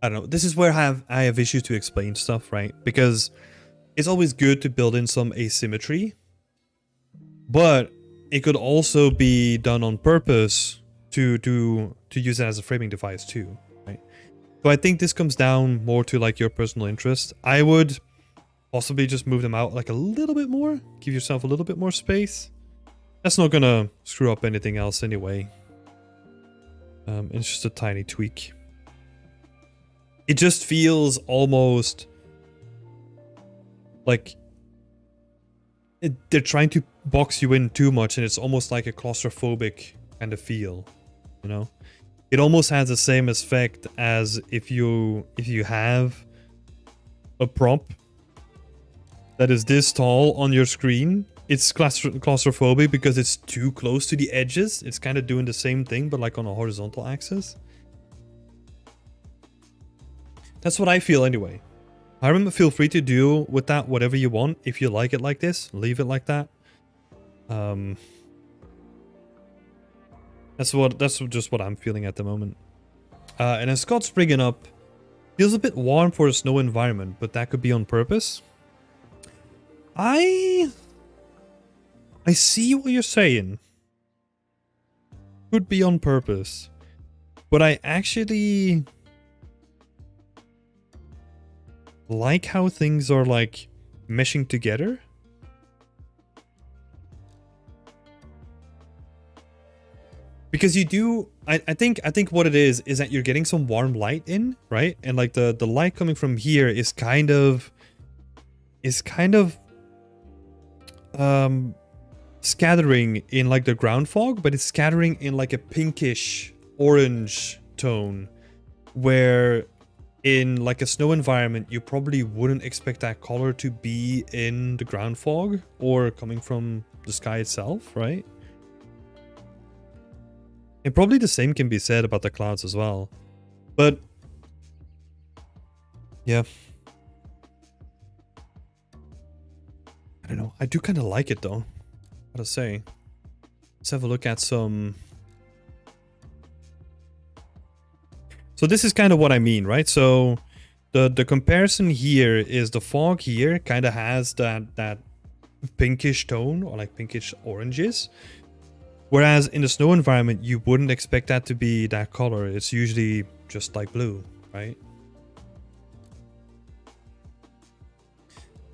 I don't know. This is where I have issues to explain stuff, right? Because it's always good to build in some asymmetry. But it could also be done on purpose to use it as a framing device too, right? So I think this comes down more to like your personal interest. I would possibly just move them out like a little bit more. Give yourself a little bit more space. That's not gonna screw up anything else anyway. It's just a tiny tweak. It just feels almost like they're trying to box you in too much, and it's almost like a claustrophobic kind of feel, you know? It almost has the same effect as if you have a prop that is this tall on your screen. It's claustrophobic because it's too close to the edges. It's kind of doing the same thing, but like on a horizontal axis. That's what I feel anyway. Hiram, feel free to do with that whatever you want. If you like it like this, leave it like that. That's just what I'm feeling at the moment. And then Scott's bringing up, feels a bit warm for a snow environment, but that could be on purpose. I see what you're saying. Could be on purpose. But I actually like how things are like meshing together. Because you do, I think what it is that you're getting some warm light in, right? And like the light coming from here is kind of scattering in like the ground fog, but it's scattering in like a pinkish orange tone, where in like a snow environment you probably wouldn't expect that color to be in the ground fog or coming from the sky itself, right? And probably the same can be said about the clouds as well. But yeah, I don't know. I do kind of like it though. Gotta say. Let's have a look at some. So this is kind of what I mean, right? So the comparison here is the fog here kind of has that pinkish tone, or like pinkish oranges. Whereas in the snow environment, you wouldn't expect that to be that color. It's usually just like blue, right?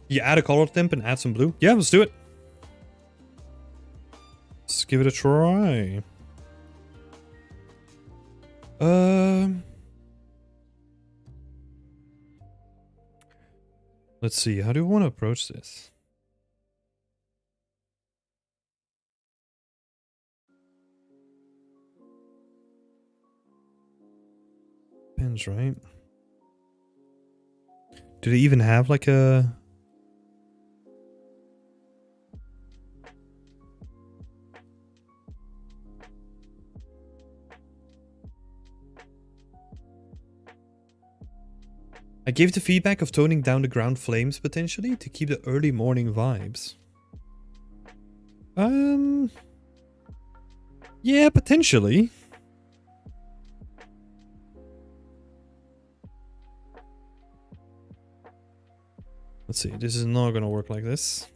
You add a color temp and add some blue. Yeah, let's do it. Let's give it a try. Let's see. How do we want to approach this? Depends, right? Do they even have like a... I gave the feedback of toning down the ground flames potentially to keep the early morning vibes. Yeah, potentially. Let's see, this is not gonna work like this.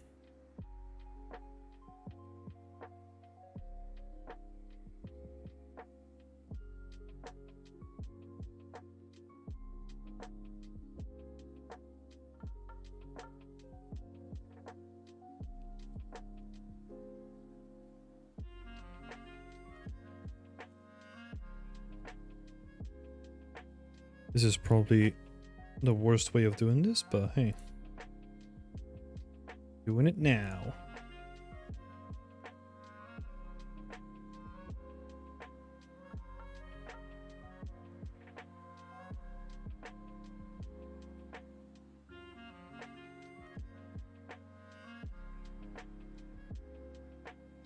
This is probably the worst way of doing this, but hey. Doing it now.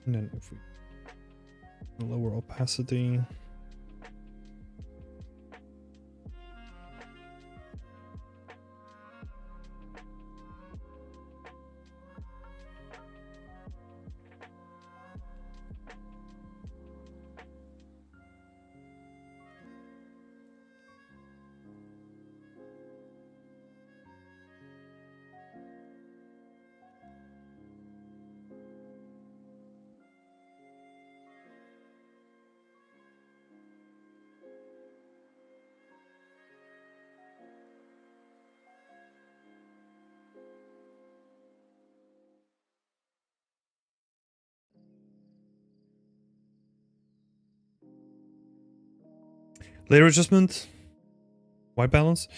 And then if we lower opacity. Layer adjustment. White balance.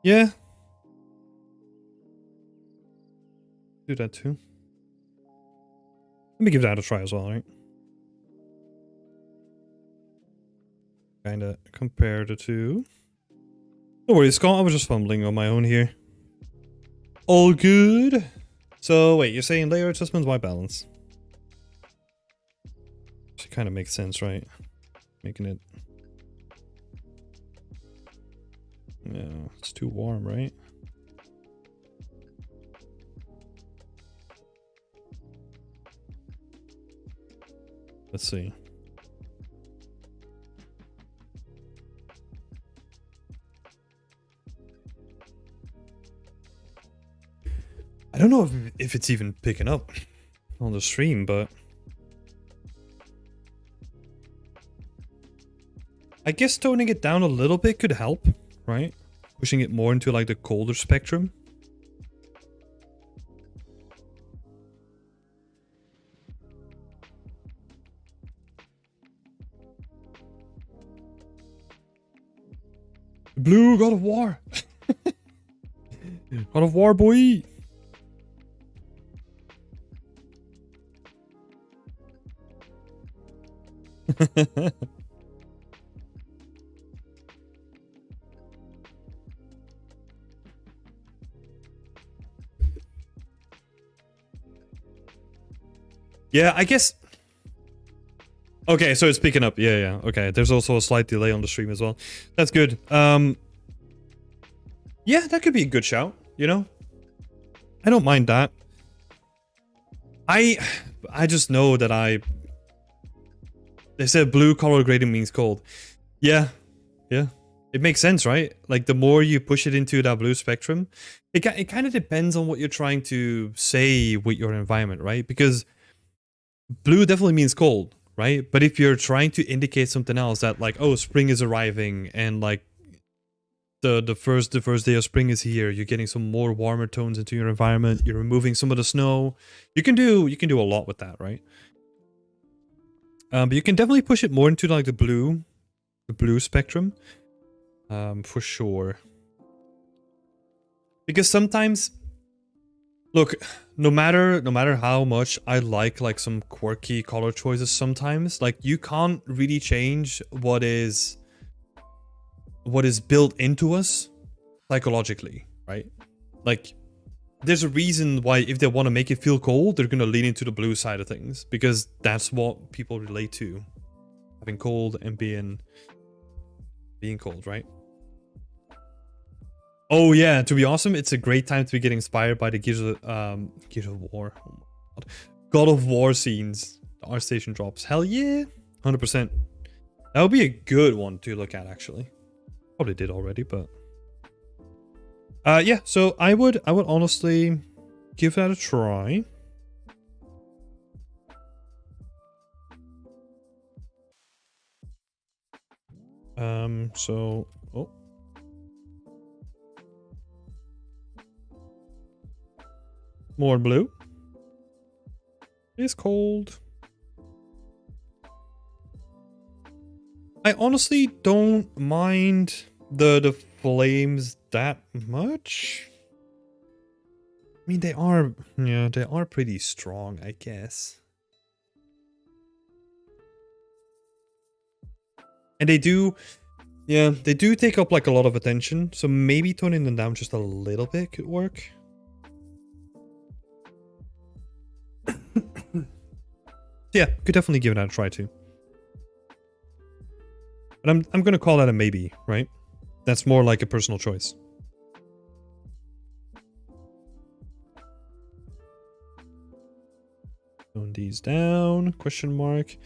Yeah. Do that too. Let me give that a try as well, right? Kinda compare the two. Don't worry, Scott, I was just fumbling on my own here. All good. So wait, you're saying layer adjustment, white balance. It kind of makes sense, right? Making it... Yeah, it's too warm, right? Let's see. I don't know if it's even picking up on the stream, but... I guess toning it down a little bit could help, right? Pushing it more into like the colder spectrum. Blue God of War. God of War, boy. Yeah, I guess. Okay, so it's picking up. Yeah, yeah. Okay, there's also a slight delay on the stream as well. That's good. Yeah, that could be a good shout, you know? I don't mind that. I just know that they said blue color grading means cold. Yeah. Yeah. It makes sense, right? Like the more you push it into that blue spectrum, it kind of depends on what you're trying to say with your environment, right? Because blue definitely means cold, right? But if you're trying to indicate something else, that like, oh, spring is arriving and like the first day of spring is here, you're getting some more warmer tones into your environment, you're removing some of the snow. You can do a lot with that, right? But you can definitely push it more into like the blue spectrum. For sure. Because sometimes, look, no matter how much I like some quirky color choices, sometimes like you can't really change what is built into us psychologically, right? Like there's a reason why if they want to make it feel cold, they're gonna lean into the blue side of things, because that's what people relate to, having cold and being cold, right? Oh yeah, to be awesome, it's a great time to get inspired by the Gears of War. Oh my God. God of War scenes. The art station drops. Hell yeah. 100%. That would be a good one to look at, actually. Probably did already, but... yeah, so I would honestly give that a try. So... Oh. More blue. It's cold. I honestly don't mind the flames that much. I mean, they are pretty strong, I guess. And they do take up like a lot of attention. So maybe toning them down just a little bit could work. Yeah, could definitely give that a try too. But I'm gonna call that a maybe, right? That's more like a personal choice. Tone these down, question mark.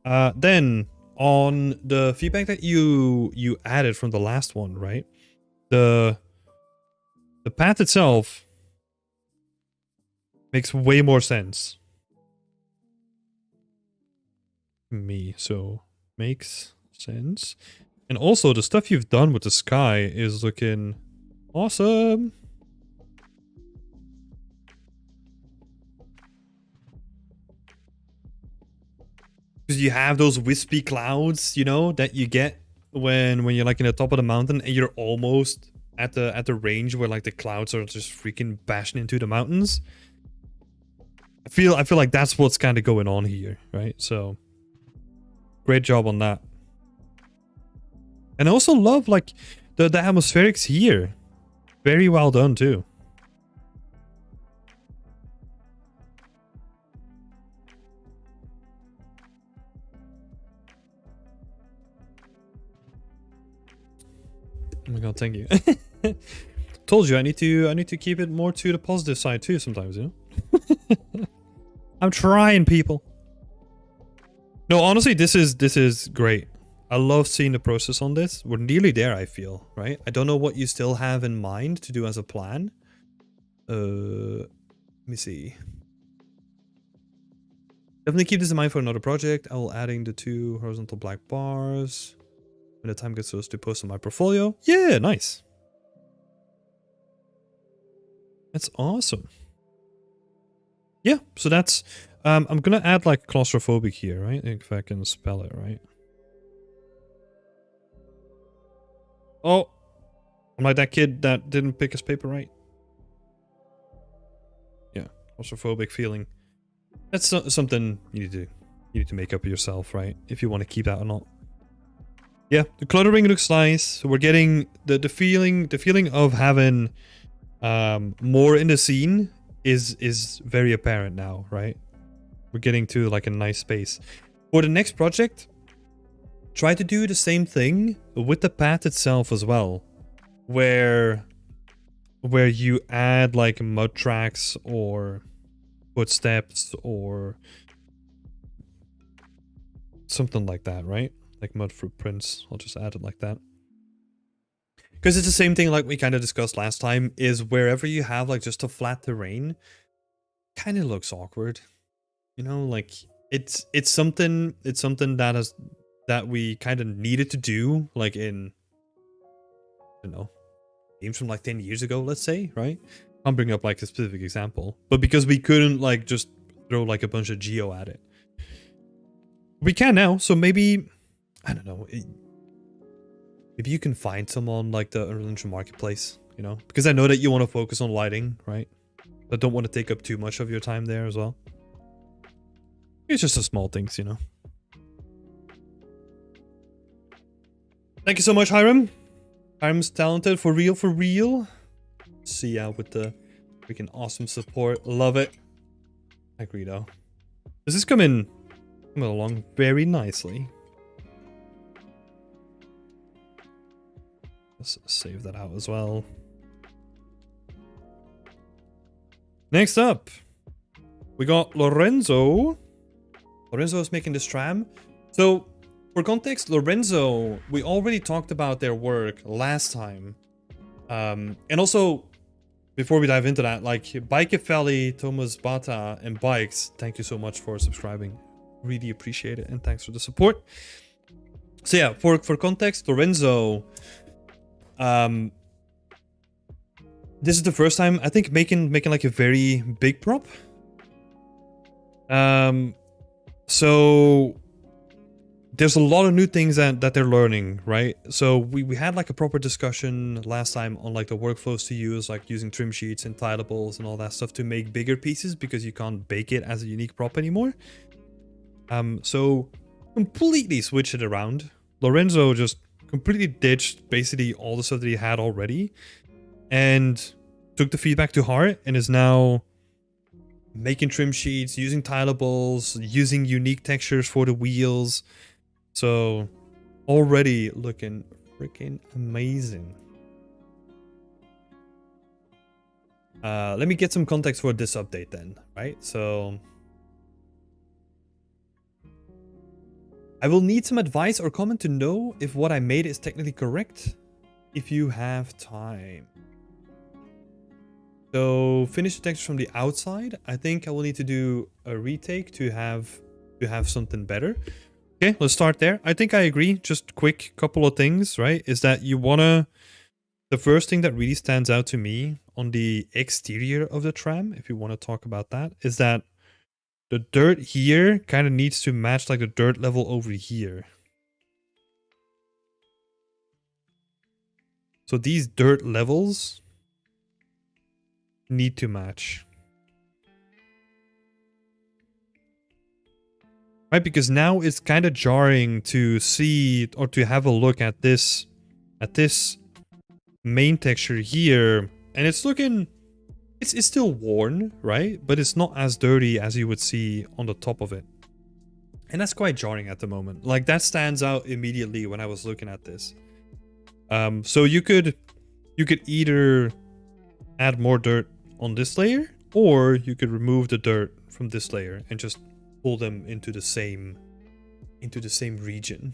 Then on the feedback that you added from the last one, right? The path itself makes way more sense. Me, so makes sense. And also the stuff you've done with the sky is looking awesome. Because you have those wispy clouds, you know, that you get when you're like in the top of the mountain and you're almost at the range where like the clouds are just freaking bashing into the mountains. I feel like that's what's kind of going on here, right? So great job on that. And I also love like the atmospherics here. Very well done too. Oh my god, thank you. Told you I need to keep it more to the positive side too sometimes, you know? I'm trying, people. No, honestly, this is great. I love seeing the process on this. We're nearly there, I feel, right? I don't know what you still have in mind to do as a plan. Let me see. Definitely keep this in mind for another project. I will adding the 2 horizontal black bars when the time gets close to post on my portfolio. Yeah, nice. That's awesome. Yeah, so that's... I'm gonna add like claustrophobic here, right? If I can spell it right. Oh, I'm like that kid that didn't pick his paper right. Yeah, claustrophobic feeling. That's something you need to make up yourself, right? If you want to keep that or not. Yeah, the cluttering looks nice. So we're getting the feeling of having more in the scene is very apparent now, right? We're getting to like a nice space. For the next project, try to do the same thing with the path itself as well, where you add like mud tracks or footsteps or something like that, right? Like mud footprints. I'll just add it like that. Because it's the same thing like we kind of discussed last time, is wherever you have like just a flat terrain, kind of looks awkward. You know, like it's something that we kind of needed to do, like in, you know, games from like 10 years ago, let's say, right? I'm bringing up like a specific example, but because we couldn't like just throw like a bunch of geo at it, we can now. So maybe, I don't know, maybe you can find some on like the Unreal Engine Marketplace, you know, because I know that you want to focus on lighting, right? But don't want to take up too much of your time there as well. It's just the small things, you know. Thank you so much, Hiram. Hiram's talented for real, for real. See ya with the freaking awesome support. Love it. I agree though. This is coming along very nicely. Let's save that out as well. Next up, we got Lorenzo. Lorenzo is making this tram. So, for context, Lorenzo, we already talked about their work last time. And also, before we dive into that, like Bikefelli, Thomas Bata, and Bikes, thank you so much for subscribing. Really appreciate it, and thanks for the support. So yeah, for context, Lorenzo, this is the first time I think making like a very big prop. So there's a lot of new things that they're learning, right? So we had like a proper discussion last time on like the workflows to use, like using trim sheets and tilables and all that stuff to make bigger pieces because you can't bake it as a unique prop anymore. So completely switch it around. Lorenzo just completely ditched basically all the stuff that he had already and took the feedback to heart and is now making trim sheets, using tilables, using unique textures for the wheels. So already looking freaking amazing. Let me get some context for this update then, right? So I will need some advice or comment to know if what I made is technically correct, if you have time. So finish the texture from the outside. I think I will need to do a retake to have something better. Okay, let's start there. I think I agree. Just quick couple of things, right? Is that you wanna... The first thing that really stands out to me on the exterior of the tram, if you want to talk about that, is that the dirt here kind of needs to match like the dirt level over here. So these dirt levels need to match. Right, because now it's kind of jarring to see or to have a look at this main texture here, and it's looking, it's still worn, right? But it's not as dirty as you would see on the top of it. And that's quite jarring at the moment. Like that stands out immediately when I was looking at this. So you could either add more dirt on this layer, or you could remove the dirt from this layer and just pull them into the same region.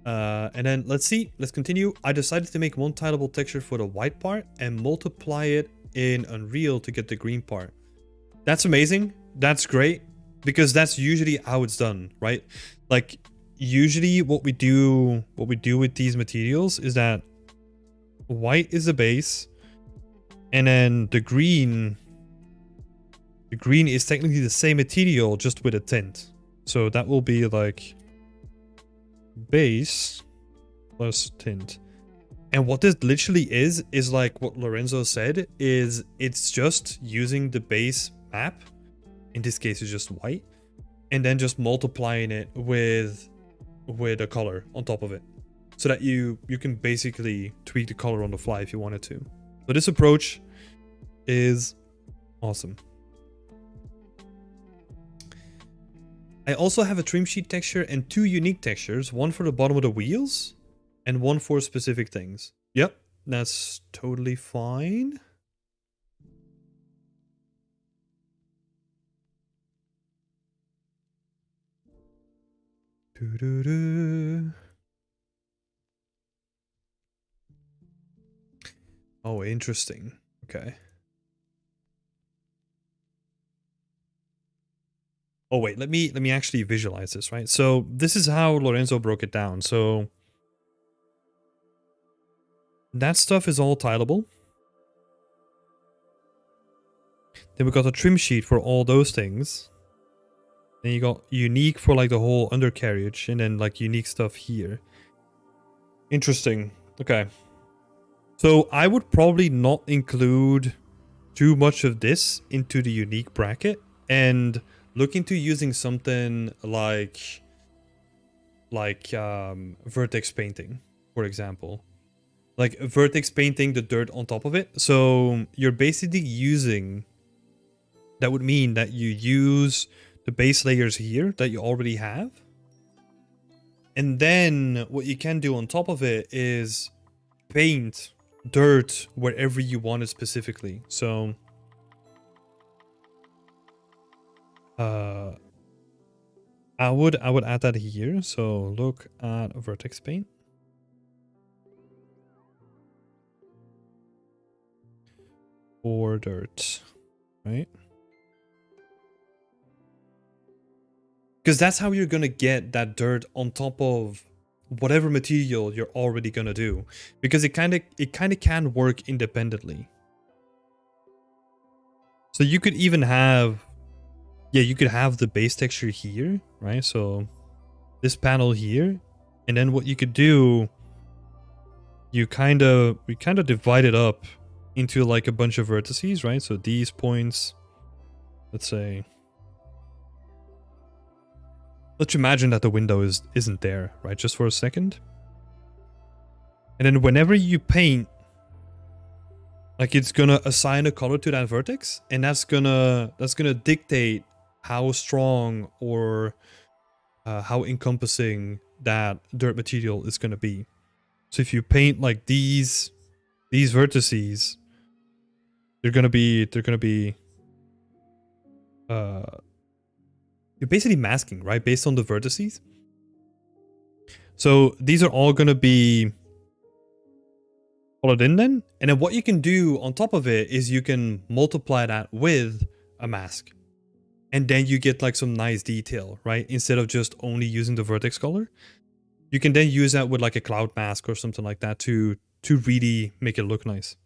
And then let's continue. I decided to make one tileable texture for the white part and multiply it in Unreal to get the green part. That's amazing. That's great, because that's usually how it's done, right? Like usually what we do with these materials is that white is the base, and then the green is technically the same material just with a tint. So that will be like base plus tint. And what this literally is like what Lorenzo said, is it's just using the base map, in this case it's just white, and then just multiplying it with a color on top of it, so that you can basically tweak the color on the fly if you wanted to. So this approach is awesome. I also have a trim sheet texture and two unique textures, one for the bottom of the wheels and one for specific things. Yep, that's totally fine. Oh, interesting. Okay. Oh wait, let me actually visualize this, right? So this is how Lorenzo broke it down. So that stuff is all tileable. Then we got a trim sheet for all those things. Then you got unique for like the whole undercarriage, and then like unique stuff here. Interesting. Okay. So I would probably not include too much of this into the unique bracket, and look into using something like vertex painting, for example. Like vertex painting the dirt on top of it. So you're basically using... That would mean that you use the base layers here that you already have. And then what you can do on top of it is paint dirt wherever you want it specifically. So I would add that here. So look at vertex paint. For dirt, right? Because that's how you're gonna get that dirt on top of whatever material you're already gonna do. Because it kind of can work independently. So you could even have, yeah, you could have the base texture here, right? So this panel here, and then what you could do, we kind of divide it up into like a bunch of vertices, right? So these points, let's say, let's imagine that the window isn't there, right? Just for a second. And then whenever you paint, like it's gonna assign a color to that vertex, and that's gonna dictate how strong or how encompassing that dirt material is gonna be. So if you paint like these vertices, they're gonna be you're basically masking, right? Based on the vertices. So these are all gonna be colored in then. And then what you can do on top of it is you can multiply that with a mask. And then you get like some nice detail, right? Instead of just only using the vertex color. You can then use that with like a cloud mask or something like that to really make it look nice.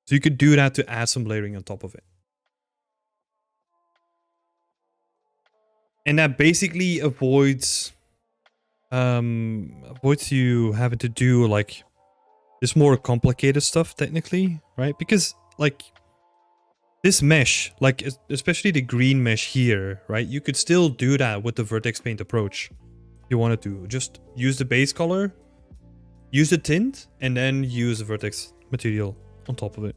So you could do that to add some layering on top of it. And that basically avoids you having to do like this more complicated stuff technically, right? Because like this mesh, like especially the green mesh here, right? You could still do that with the vertex paint approach. If you wanted to just use the base color, use the tint, and then use the vertex material on top of it.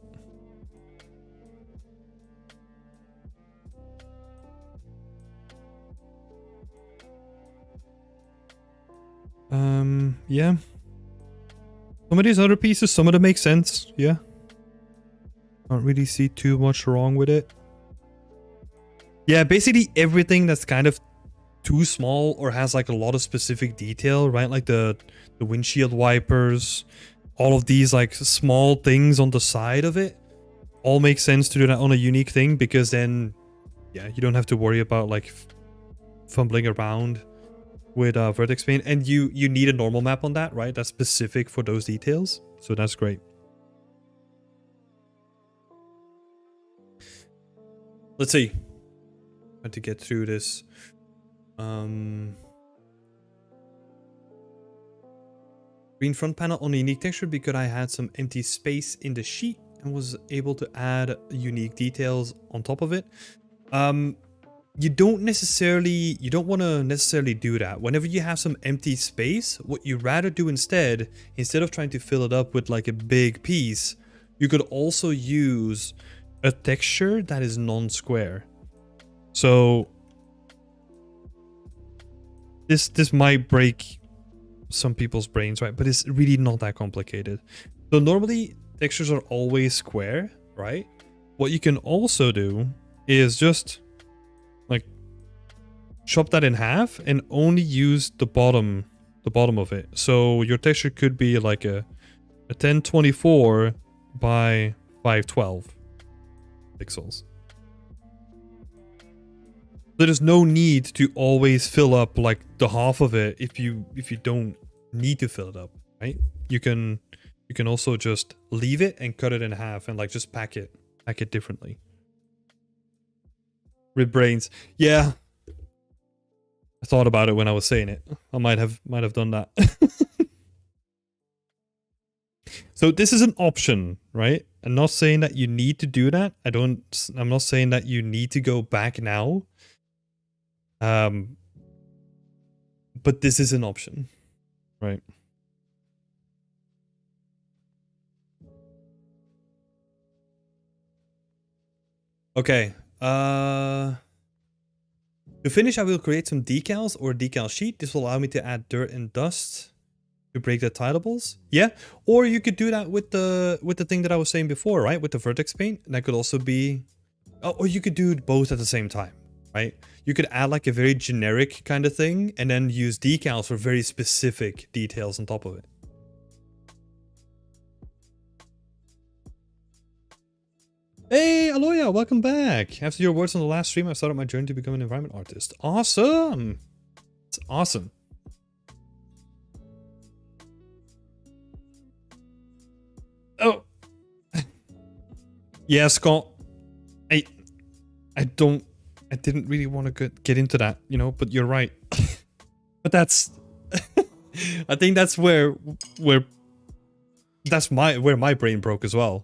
Yeah. Some of these other pieces, some of them make sense, yeah. Can't really see too much wrong with it. Yeah, basically everything that's kind of too small or has like a lot of specific detail, right? Like the windshield wipers, all of these like small things on the side of it, all make sense to do that on a unique thing, because then, yeah, you don't have to worry about like fumbling around with vertex paint, and you need a normal map on that, right? That's specific for those details, so that's great. Let's see. Try to get through this. Green front panel on a unique texture because I had some empty space in the sheet and was able to add unique details on top of it. You don't want to necessarily do that. Whenever you have some empty space, what you rather do instead of trying to fill it up with like a big piece, you could also use a texture that is non-square. So this might break some people's brains, right? But it's really not that complicated. So normally textures are always square, right? What you can also do is just like chop that in half and only use the bottom of it. So your texture could be like a 1024 by 512 pixels. There's no need to always fill up like the half of it if you don't need to fill it up, right? You can also just leave it and cut it in half and like just pack it differently. Rib brains. Yeah. I thought about it when I was saying it. I might have done that. So this is an option, right? I'm not saying that you need to do that. I'm not saying that you need to go back now. But this is an option, right? Okay. To finish, I will create some decals or decal sheet. This will allow me to add dirt and dust to to break the tiltables. Yeah, or you could do that with the thing that I was saying before, right? With the vertex paint. That could also be, or you could do both at the same time, right? You could add like a very generic kind of thing and then use decals for very specific details on top of it. Hey, Aloya, welcome back. After your words on the last stream, I started my journey to become an environment artist. Awesome. It's awesome. Oh. Yeah, Scott. I didn't really want to get into that, you know, but you're right. But that's I think that's where my brain broke as well.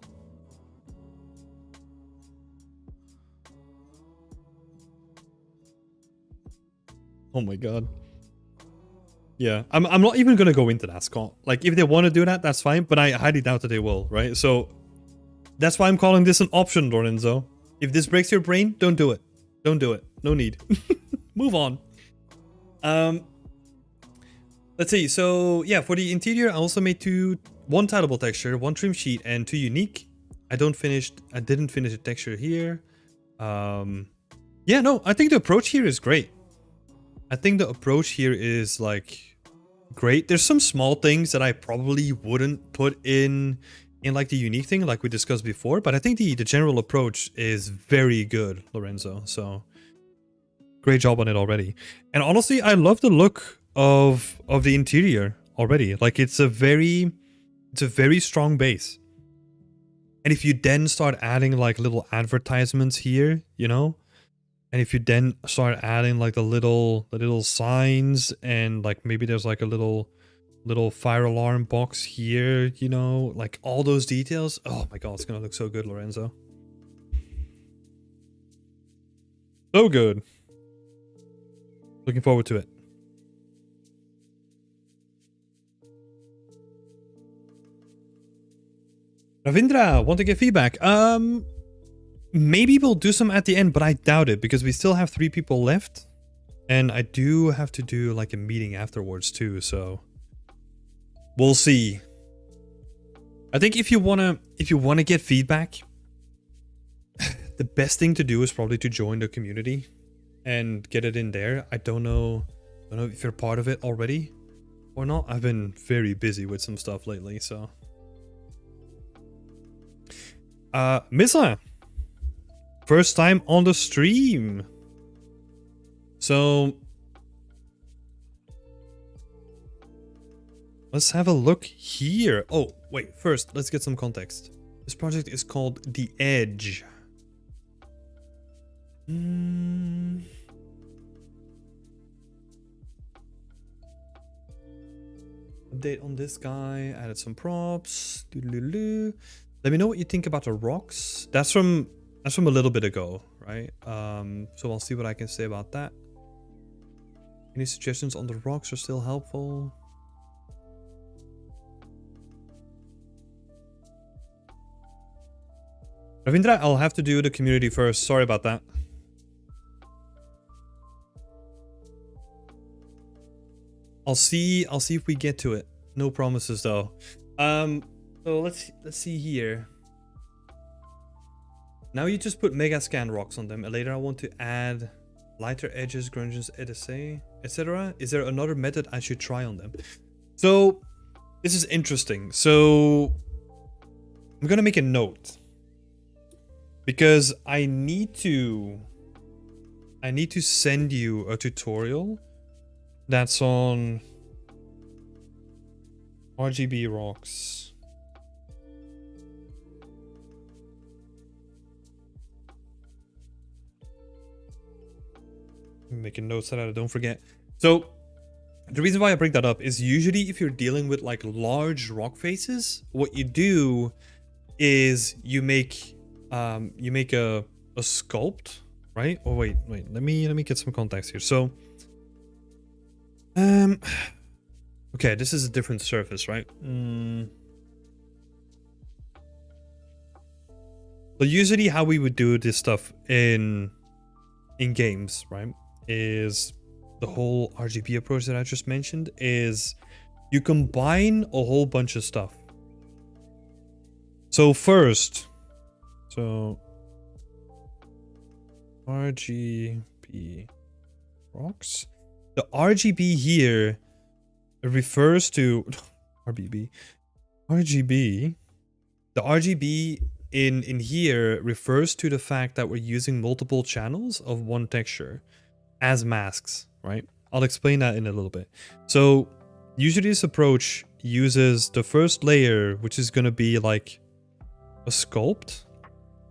Oh my god. Yeah, I'm not even gonna go into that, Scott. Like, if they want to do that, that's fine, but I highly doubt that they will, right? So that's why I'm calling this an option, Lorenzo. If this breaks your brain, don't do it. Don't do it. No need. Move on. Let's see. So yeah, for the interior, I also made one tileable texture, one trim sheet, and 2 unique. I didn't finish the texture here. Yeah, no, I think the approach here is great. I think the approach here is like great. There's some small things that I probably wouldn't put in like the unique thing like we discussed before, but I think the general approach is very good, Lorenzo. So great job on it already. And honestly, I love the look of the interior already. Like, it's a very strong base. And if you then start adding like little advertisements here, you know, and if you then start adding like the little signs, and like maybe there's like a little fire alarm box here, you know, like all those details. Oh my god, it's gonna look so good, Lorenzo. So good. Looking forward to it. Ravindra, want to get feedback? Maybe we'll do some at the end, but I doubt it because we still have 3 people left. And I do have to do like a meeting afterwards too, so we'll see. I think if you wanna get feedback, the best thing to do is probably to join the community and get it in there. I don't know if you're part of it already or not. I've been very busy with some stuff lately, so. Missa, first time on the stream. So let's have a look here. Oh, wait, first, let's get some context. This project is called The Edge. Update on this guy, added some props. Let me know what you think about the rocks. That's from a little bit ago, right? So I'll see what I can say about that. Any suggestions on the rocks are still helpful. Ravindra, I'll have to do the community first. Sorry about that. I'll see if we get to it. No promises though. So let's see here. Now you just put mega scan rocks on them, and later I want to add lighter edges, grunges, etc. Is there another method I should try on them? So this is interesting. So I'm gonna make a note because I need to send you a tutorial that's on RGB rocks. Making notes so that I don't forget. So the reason why I bring that up is usually if you're dealing with like large rock faces, what you do is you make a sculpt, right? Oh wait, let me get some context here. So okay, this is a different surface, right? So usually how we would do this stuff in games, right, is the whole RGB approach that I just mentioned is you combine a whole bunch of stuff. So first, RGB rocks. The RGB here refers to RGB. The RGB in here refers to the fact that we're using multiple channels of one texture as masks, right? I'll explain that in a little bit. So usually this approach uses the first layer, which is going to be like a sculpt,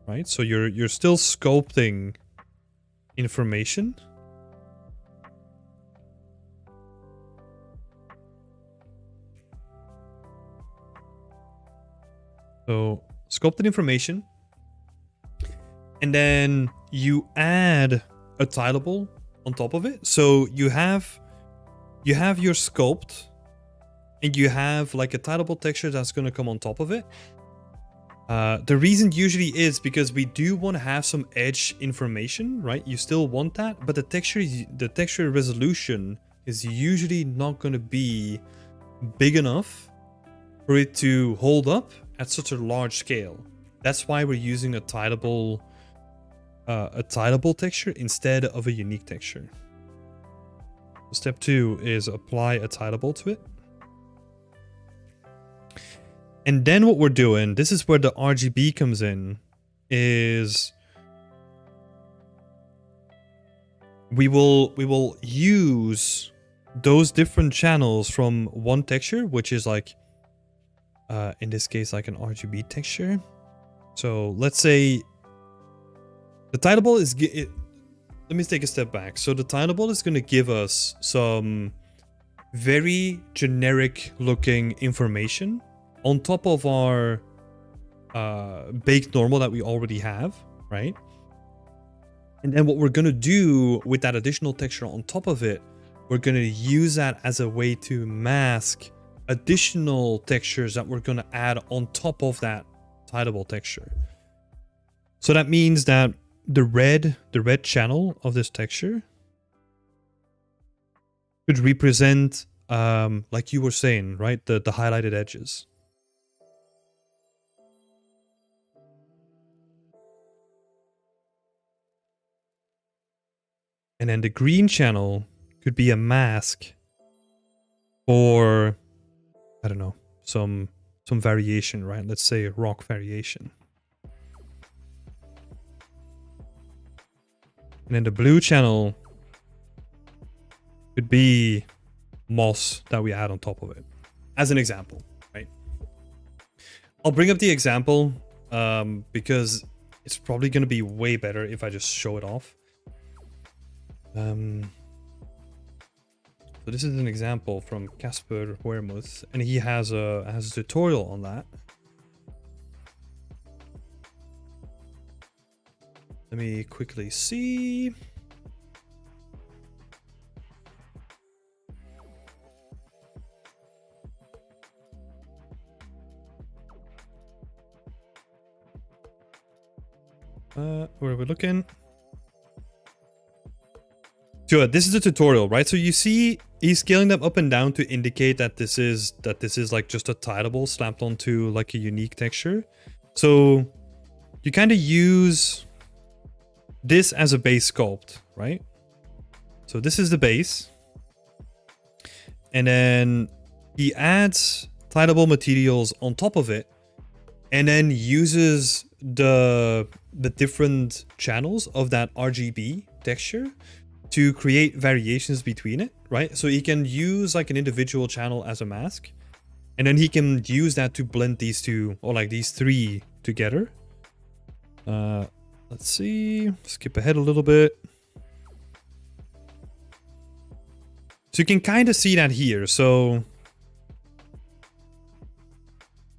right? So you're still sculpting information. So sculpted information, and then you add a tileable on top of it. So you have your sculpt, and you have like a tileable texture that's going to come on top of it. The reason usually is because we do want to have some edge information, right? You still want that, but the texture resolution is usually not going to be big enough for it to hold up at such a large scale. That's why we're using a tileable texture instead of a unique texture. Step 2 is apply a tileable to it. And then what we're doing, this is where the RGB comes in, is we will use those different channels from one texture, which is like in this case like an RGB texture. So let's say the tileable is let me take a step back. So the tileable is going to give us some very generic looking information on top of our baked normal that we already have, right? And then what we're going to do with that additional texture on top of it, we're going to use that as a way to mask additional textures that we're going to add on top of that tileable texture. So that means that the red channel of this texture could represent, like you were saying, right, the highlighted edges. And then the green channel could be a mask for, I don't know, some variation, right? Let's say a rock variation. And then the blue channel could be moss that we add on top of it, as an example, right? I'll bring up the example because it's probably going to be way better if I just show it off. So this is an example from Casper Wermuth, and he has a tutorial on that. Let me quickly see. Where are we looking? Sure, this is a tutorial, right? So you see he's scaling them up and down to indicate that this is like just a tileable slapped onto like a unique texture. So you kind of use this as a base sculpt, right? So this is the base. And then he adds tileable materials on top of it, and then uses the different channels of that RGB texture to create variations between it, right? So he can use like an individual channel as a mask, and then he can use that to blend these two, or like these three together. Let's see, skip ahead a little bit. So you can kind of see that here. So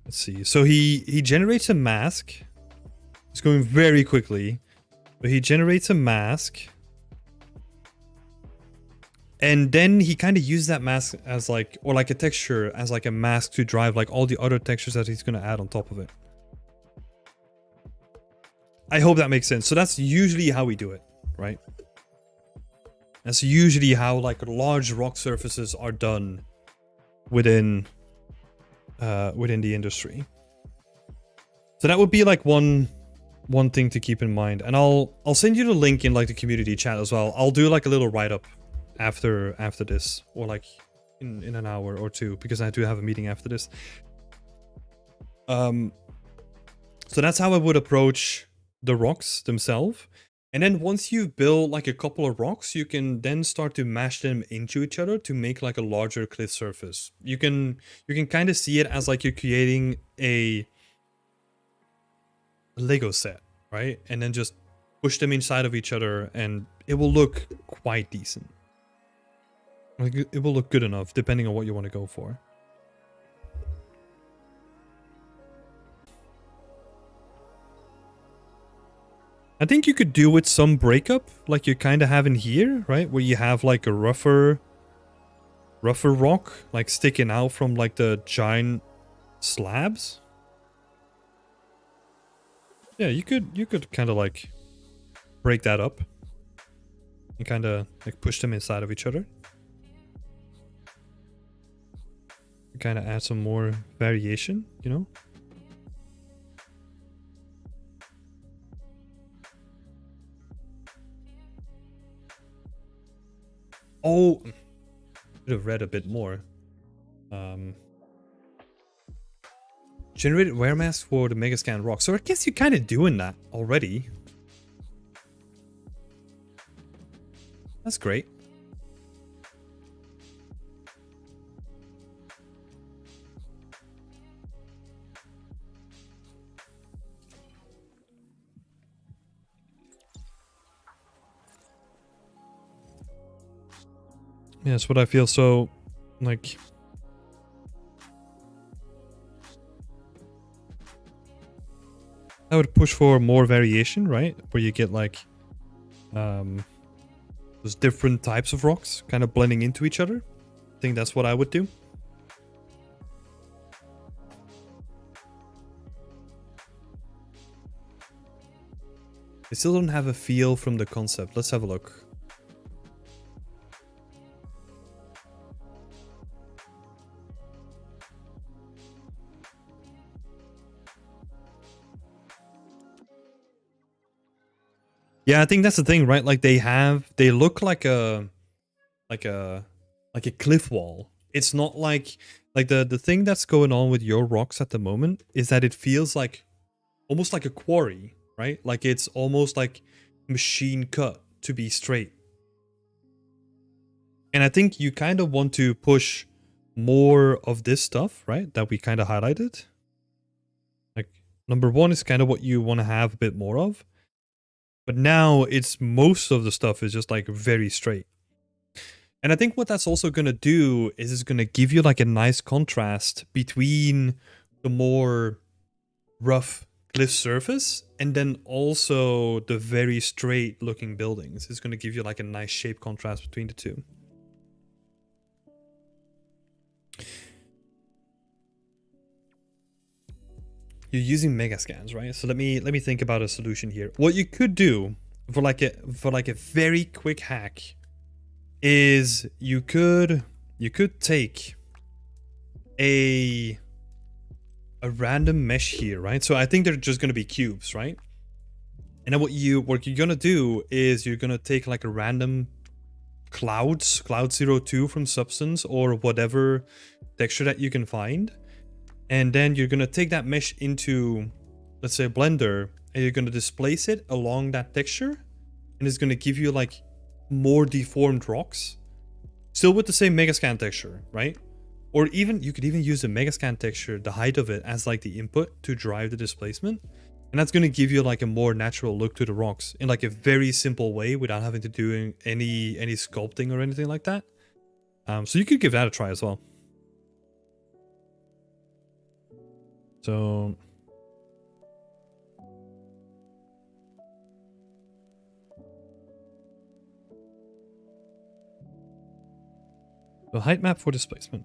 let's see. So he generates a mask. It's going very quickly, but he generates a mask. And then he kind of used that mask as like, or like a texture as like a mask to drive like all the other textures that he's going to add on top of it. I hope that makes sense. So that's usually how we do it, right? That's usually how like large rock surfaces are done within within the industry. So that would be like one thing to keep in mind. And I'll send you the link in like the community chat as well. I'll do like a little write-up after this, or like in an hour or two, because I do have a meeting after this. So that's how I would approach the rocks themselves. And then once you've built like a couple of rocks, you can then start to mash them into each other to make like a larger cliff surface. You can kind of see it as like you're creating a Lego set, right? And then just push them inside of each other and it will look quite decent. Like it will look good enough depending on what you want to go for. I think you could do with some breakup, like you kind of have in here, right? Where you have like a rougher rock, like sticking out from like the giant slabs. Yeah, you could kind of like break that up and kind of like push them inside of each other. Kind of add some more variation, you know? Oh, should have read a bit more. Generated wear mask for the Megascan rock. So I guess you're kind of doing that already. That's great. Yeah, that's what I feel. So, like, I would push for more variation, right? Where you get like those different types of rocks kind of blending into each other. I think that's what I would do. I still don't have a feel from the concept. Let's have a look. Yeah, I think that's the thing, right? Like they look like a cliff wall. It's not like the thing that's going on with your rocks at the moment is that it feels like almost like a quarry, right? Like it's almost like machine cut to be straight. And I think you kind of want to push more of this stuff, right? That we kind of highlighted. Like number one is kind of what you want to have a bit more of. But now it's most of the stuff is just like very straight. And I think what that's also going to do is it's going to give you like a nice contrast between the more rough cliff surface and then also the very straight looking buildings. It's going to give you like a nice shape contrast between the two. You're using Megascans, right? So let me think about a solution here. What you could do for like a very quick hack is you could take a random mesh here, right? So I think they're just going to be cubes, right? And then what you're going to do is you're going to take like a random cloud 02 from Substance or whatever texture that you can find. And then you're going to take that mesh into, let's say, Blender, and you're going to displace it along that texture. And it's going to give you like more deformed rocks. Still with the same Megascan texture, right? Or even, you could even use the Megascan texture, the height of it, as like the input to drive the displacement. And that's going to give you like a more natural look to the rocks in like a very simple way without having to do any sculpting or anything like that. So you could give that a try as well. So the height map for displacement.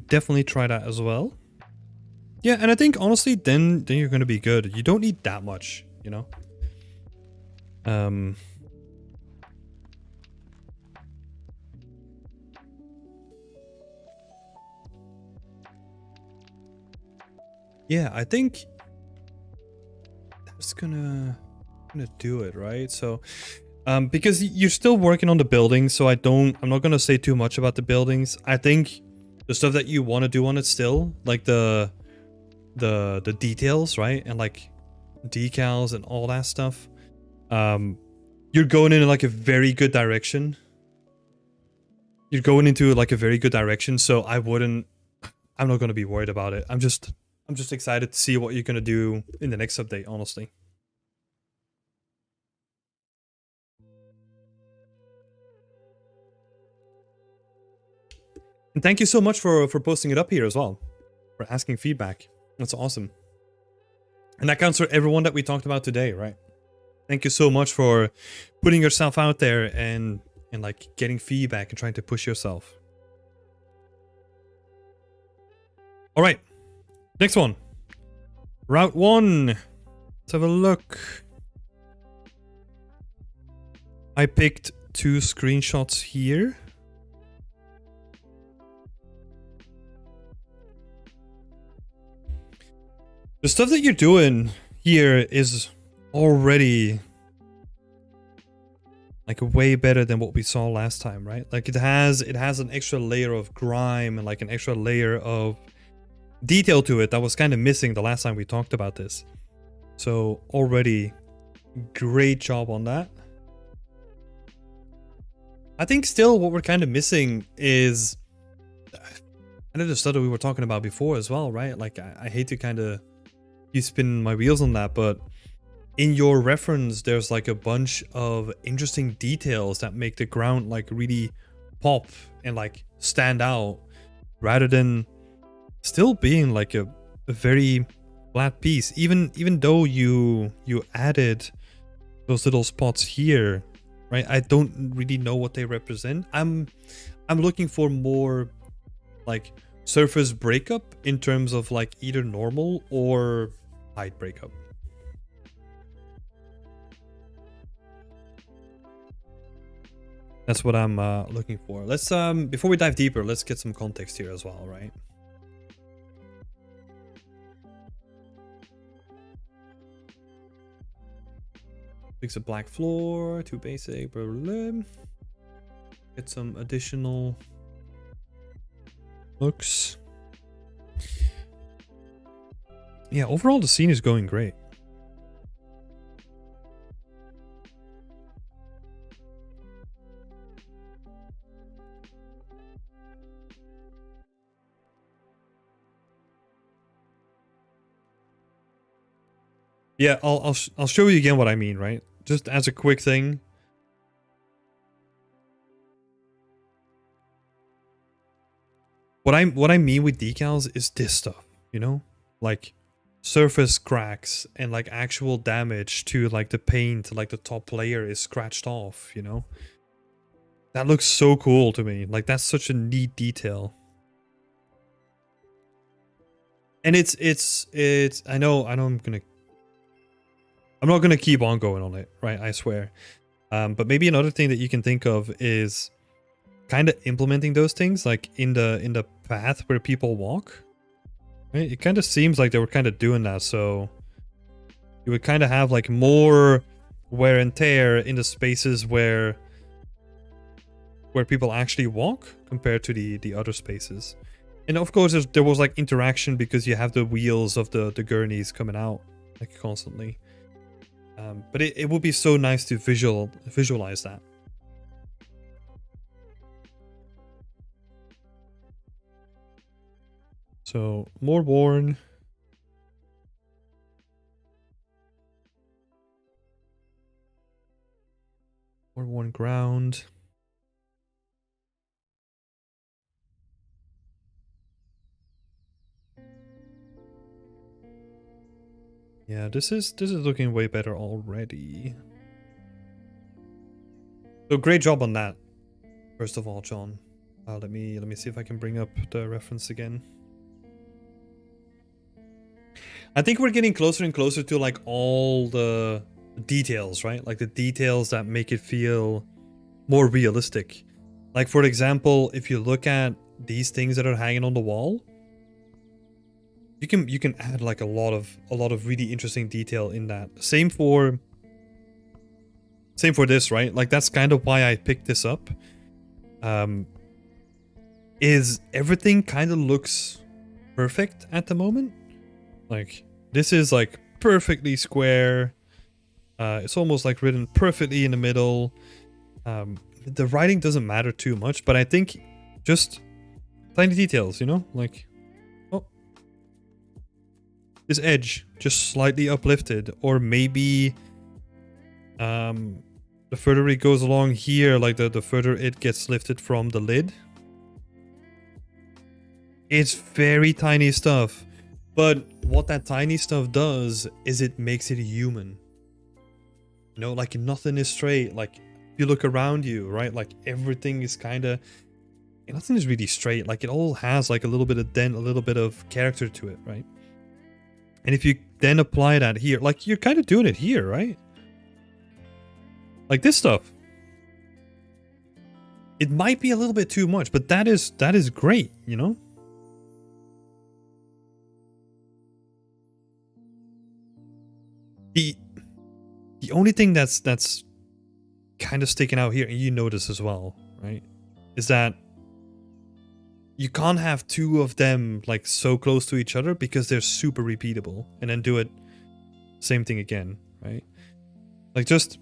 Definitely try that as well. Yeah, and I think honestly, then you're gonna be good. You don't need that much, you know. Yeah, I think that's gonna do it, right? So, because you're still working on the buildings, so I'm not gonna say too much about the buildings. I think the stuff that you want to do on it still, like the details, right, and like decals and all that stuff. You're going in like a very good direction. You're going into like a very good direction, so I'm not gonna be worried about it. I'm just excited to see what you're gonna do in the next update, honestly. And thank you so much for posting it up here as well, for asking feedback. That's awesome. And that counts for everyone that we talked about today, right? Thank you so much for putting yourself out there and like getting feedback and trying to push yourself. All right, next one. Route 1. Let's have a look. I picked 2 screenshots here. The stuff that you're doing here is already like way better than what we saw last time, right? Like it has an extra layer of grime and like an extra layer of detail to it that was kind of missing the last time we talked about this. So already great job on that. I think still what we're kind of missing is kind of the stuff that we were talking about before as well, right? Like I hate to kind of keep spinning my wheels on that, but in your reference there's like a bunch of interesting details that make the ground like really pop and like stand out, rather than still being like a very flat piece. Even though you added those little spots here, right? I don't really know what they represent. I'm looking for more like surface breakup in terms of like either normal or height breakup. That's what I'm looking for. Let's before we dive deeper, let's get some context here as well, right? Fix a black floor, too basic, blah, blah, blah. Get some additional looks. Yeah, overall the scene is going great. Yeah, I'll show you again what I mean, right? Just as a quick thing. What I mean with decals is this stuff, you know? Like surface cracks and like actual damage to like the paint, like the top layer is scratched off, you know? That looks so cool to me. Like that's such a neat detail. And it's I know I'm not gonna keep on going on it, right? I swear. But maybe another thing that you can think of is kind of implementing those things like in the path where people walk. Right? It kind of seems like they were kind of doing that, so you would kind of have like more wear and tear in the spaces where people actually walk compared to the other spaces. And of course there was like interaction because you have the wheels of the gurneys coming out like constantly. But it would be so nice to visualize that. So more worn. More worn ground. Yeah, this is looking way better already. So great job on that. First of all, John. Let me see if I can bring up the reference again. I think we're getting closer and closer to like all the details, right? Like the details that make it feel more realistic. Like for example, if you look at these things that are hanging on the wall, you can add like a lot of really interesting detail in that. Same for this, right? Like that's kind of why I picked this up. Is everything kind of looks perfect at the moment. Like this is like perfectly square. It's almost like written perfectly in the middle. The writing doesn't matter too much, but I think just tiny details, you know, like, oh, this edge just slightly uplifted, or maybe the further it goes along here, like the further it gets lifted from the lid. It's very tiny stuff, but what that tiny stuff does is it makes it human. You know, like nothing is straight. Like if you look around you, right? Like everything is kind of, nothing is really straight. Like it all has like a little bit of dent, a little bit of character to it, right? And if you then apply that here, like you're kind of doing it here, right? Like this stuff. It might be a little bit too much, but that is great, you know? The only thing that's kind of sticking out here, and you notice as well, right, is that you can't have two of them like so close to each other because they're super repeatable, and then do it same thing again, right? Like just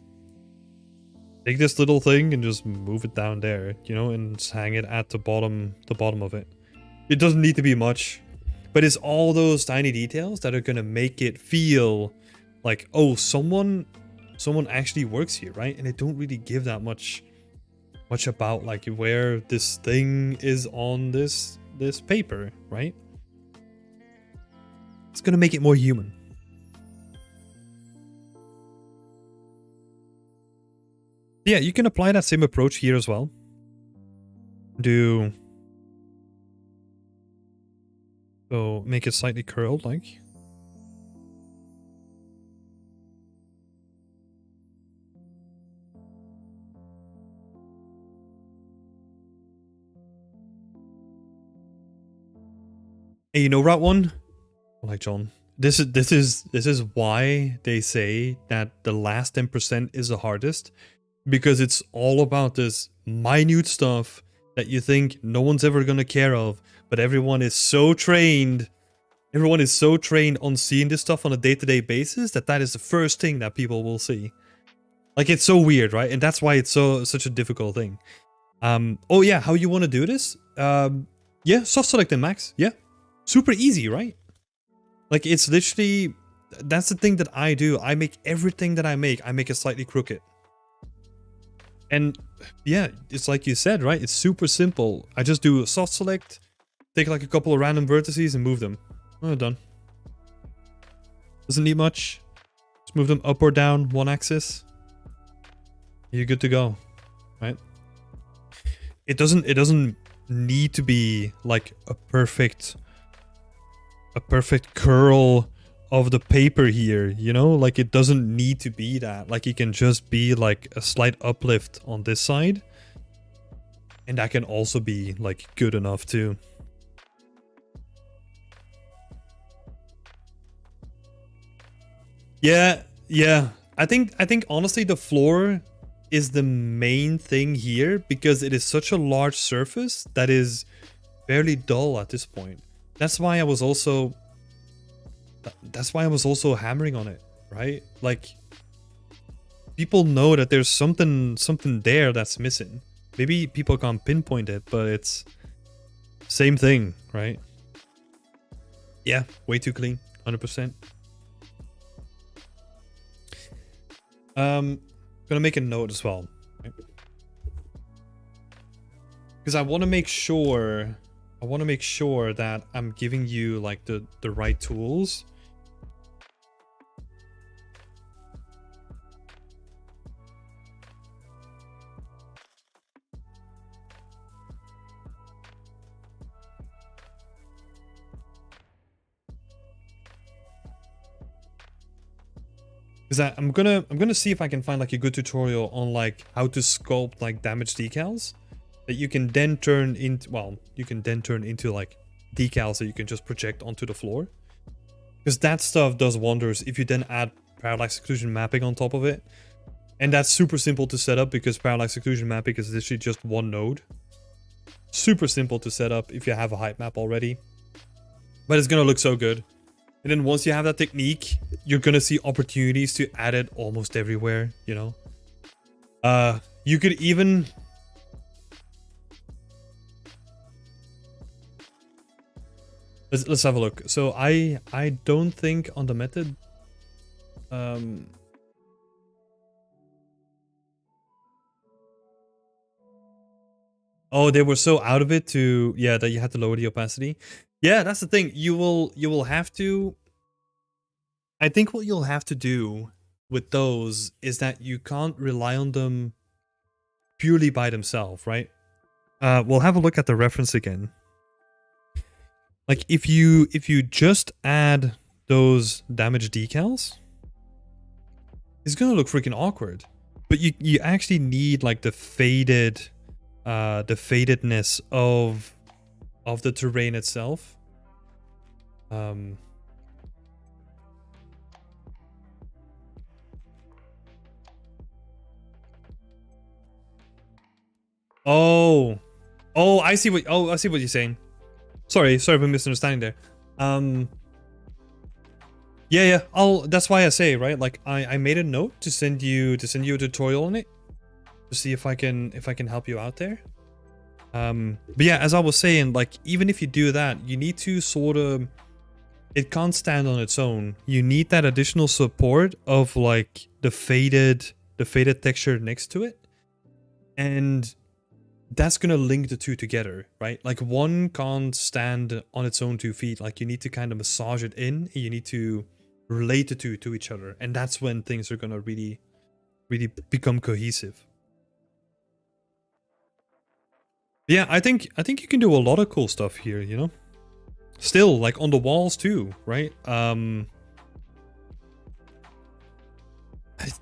take this little thing and just move it down there, you know, and just hang it at the bottom of it. It doesn't need to be much, but it's all those tiny details that are gonna make it feel like, oh, someone actually works here, right? And they don't really give that much about like where this thing is on this paper, right? It's gonna make it more human. Yeah, you can apply that same approach here as well. So make it slightly curled, like. Hey, you know Route 1? Like John. This is why they say that the last 10% is the hardest. Because it's all about this minute stuff that you think no one's ever gonna care of, but everyone is so trained on seeing this stuff on a day-to-day basis that is the first thing that people will see. Like it's so weird, right? And that's why it's such a difficult thing. Oh yeah, how you want to do this? Yeah, soft select and max. Yeah, super easy, right? Like it's literally, that's the thing that I do. I make everything that I make it slightly crooked. And yeah, it's like you said, right? It's super simple. I just do a soft select, take like a couple of random vertices and move them. Oh, done. Doesn't need much. Just move them up or down one axis. You're good to go, right? It doesn't need to be like a perfect curl of the paper here, you know? Like it doesn't need to be that. Like it can just be like a slight uplift on this side, and that can also be like good enough too. Yeah, I think honestly the floor is the main thing here because it is such a large surface that is fairly dull at this point. That's why I was also hammering on it, right? Like people know that there's something there that's missing. Maybe people can't pinpoint it, but it's same thing, right? Yeah, way too clean, 100%. Gonna make a note as well, right? Because I want to make sure that I'm giving you like the right tools. Because I'm gonna see if I can find like a good tutorial on like how to sculpt like damaged decals that you can then turn into, well, you can then turn into like decals that you can just project onto the floor. Because that stuff does wonders if you then add parallax occlusion mapping on top of it. And that's super simple to set up because parallax occlusion mapping is literally just one node. Super simple to set up if you have a height map already. But it's gonna look so good. And then once you have that technique, you're gonna see opportunities to add it almost everywhere, you know? You could even... Let's have a look. So I don't think on the method... Oh, they were so out of it to... Yeah, that you had to lower the opacity. Yeah, that's the thing. You will have to... I think what you'll have to do with those is that you can't rely on them purely by themselves, right? We'll have a look at the reference again. Like if you just add those damage decals, it's gonna look freaking awkward. But you actually need like the fadedness of the terrain itself. Oh, I see what you're saying. Sorry for misunderstanding there. Yeah. That's why I say, right? Like I made a note to send you a tutorial on it to see if I can help you out there. But yeah, as I was saying, like even if you do that, you need to sort of, it can't stand on its own. You need that additional support of like the faded texture next to it. And that's gonna link the two together, right? Like one can't stand on its own 2 feet. Like you need to kind of massage it in, and you need to relate the two to each other, and that's when things are gonna really become cohesive. Yeah, I think you can do a lot of cool stuff here, you know? Still, like on the walls too, right?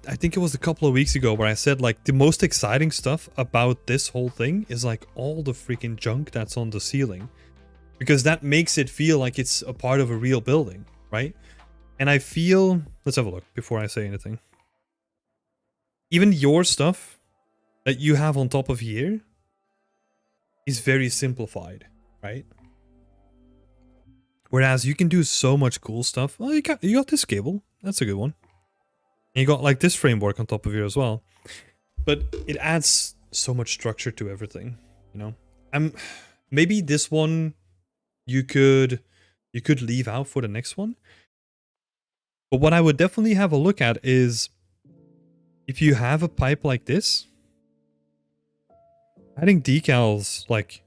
I think it was a couple of weeks ago where I said like the most exciting stuff about this whole thing is like all the freaking junk that's on the ceiling, because that makes it feel like it's a part of a real building, right? And I feel, let's have a look before I say anything. Even your stuff that you have on top of here is very simplified, right? Whereas you can do so much cool stuff. Well, you got this cable. That's a good one. And you got like this framework on top of here as well. But it adds so much structure to everything, you know? Maybe this one you could leave out for the next one. But what I would definitely have a look at is if you have a pipe like this, adding decals like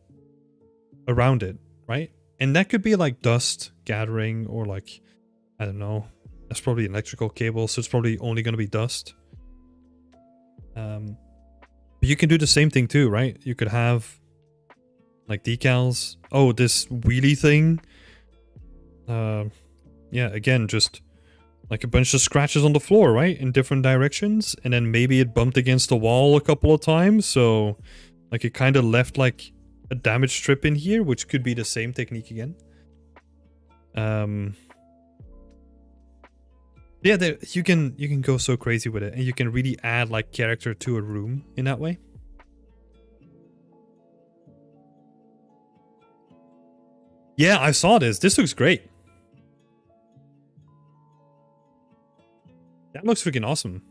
around it, right? And that could be like dust gathering or like, I don't know. That's probably an electrical cable, so it's probably only going to be dust. But you can do the same thing too, right? You could have like decals. Oh, this wheelie thing. Yeah, again, just like a bunch of scratches on the floor, right? In different directions. And then maybe it bumped against the wall a couple of times. So like it kind of left like a damage strip in here, which could be the same technique again. Yeah, you can go so crazy with it, and you can really add like character to a room in that way. Yeah, I saw this. This looks great. That looks freaking awesome.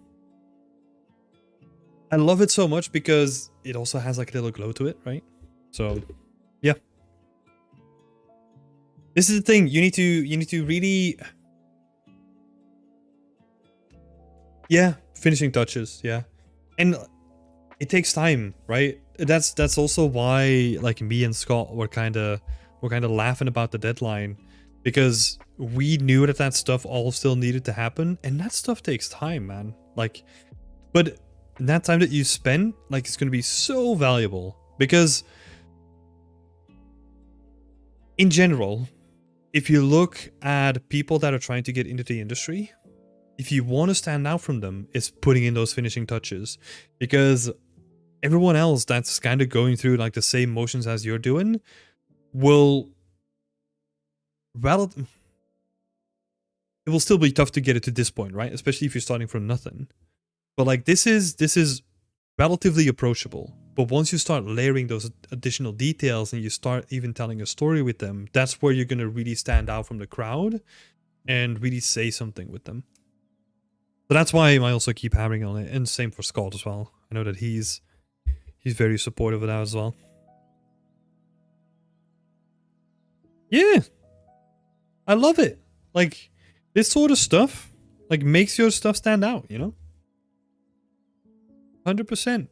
I love it so much because it also has like a little glow to it, right? So, yeah. This is the thing. You need to really... Yeah, finishing touches, yeah. And it takes time, right? That's also why like me and Scott were kind of laughing about the deadline, because we knew that stuff all still needed to happen, and that stuff takes time, man. Like, but that time that you spend, like, it's going to be so valuable, because in general, if you look at people that are trying to get into the industry, if you want to stand out from them, is putting in those finishing touches, because everyone else that's kind of going through like the same motions as you're doing will, well, it will still be tough to get it to this point, right? Especially if you're starting from nothing. But like this is relatively approachable. But once you start layering those additional details and you start even telling a story with them, that's where you're going to really stand out from the crowd and really say something with them. So that's why I also keep hammering on it. And same for Scott as well. I know that he's very supportive of that as well. Yeah. I love it. Like, this sort of stuff, like, makes your stuff stand out, you know? 100%.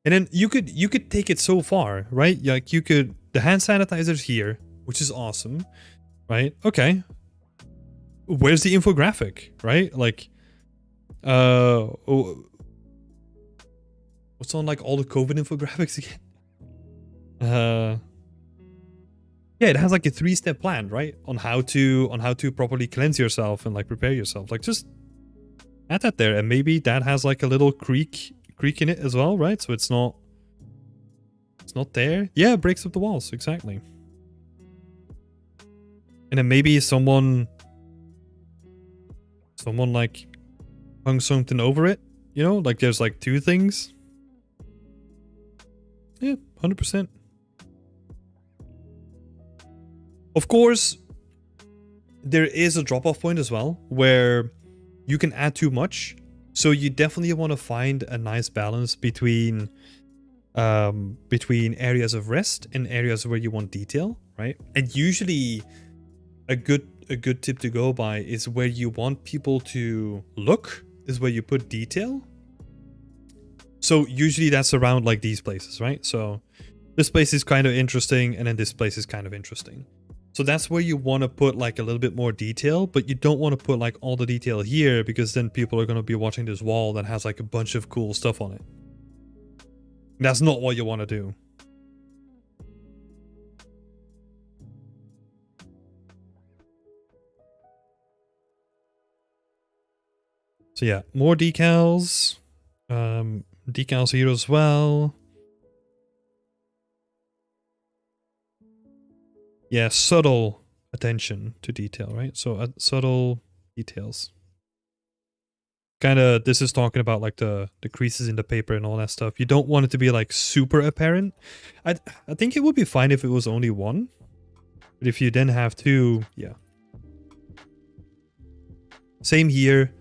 And then you could take it so far, right? Like, the hand sanitizer's here, which is awesome, right? Okay. Where's the infographic, right? Like, what's on like all the COVID infographics again? Yeah, it has like a 3-step plan, right? On how to properly cleanse yourself and like prepare yourself. Like, just add that there, and maybe that has like a little creak in it as well, right? So it's not there. Yeah, it breaks up the walls, exactly. And then maybe someone like hung something over it, you know? Like there's like 2 things. Yeah, 100%. Of course, there is a drop-off point as well where you can add too much. So you definitely want to find a nice balance between areas of rest and areas where you want detail, right? And usually a good tip to go by is where you want people to look is where you put detail. So usually that's around like these places, right? So this place is kind of interesting, and then this place is kind of interesting. So that's where you want to put like a little bit more detail, but you don't want to put like all the detail here, because then people are going to be watching this wall that has like a bunch of cool stuff on it. That's not what you want to do. So yeah, more decals. Decals here as well. Yeah, subtle attention to detail, right? So subtle details. Kind of, this is talking about like the creases in the paper and all that stuff. You don't want it to be like super apparent. I think it would be fine if it was only 1. But if you then have 2, yeah. Same here.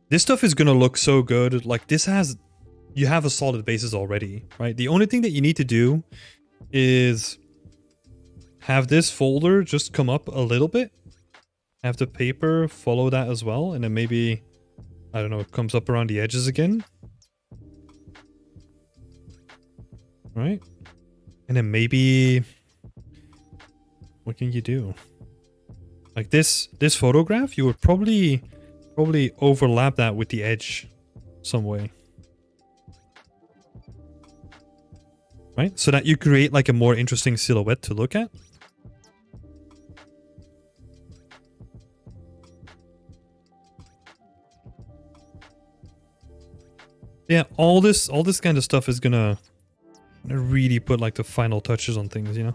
This stuff is gonna look so good. Like you have a solid basis already, right? The only thing that you need to do is have this folder just come up a little bit. Have the paper follow that as well. And then maybe, I don't know, it comes up around the edges again. Right? And then maybe, what can you do? Like this photograph, you would probably overlap that with the edge some way. Right? So that you create like a more interesting silhouette to look at. Yeah, all this kind of stuff is gonna really put like the final touches on things, you know?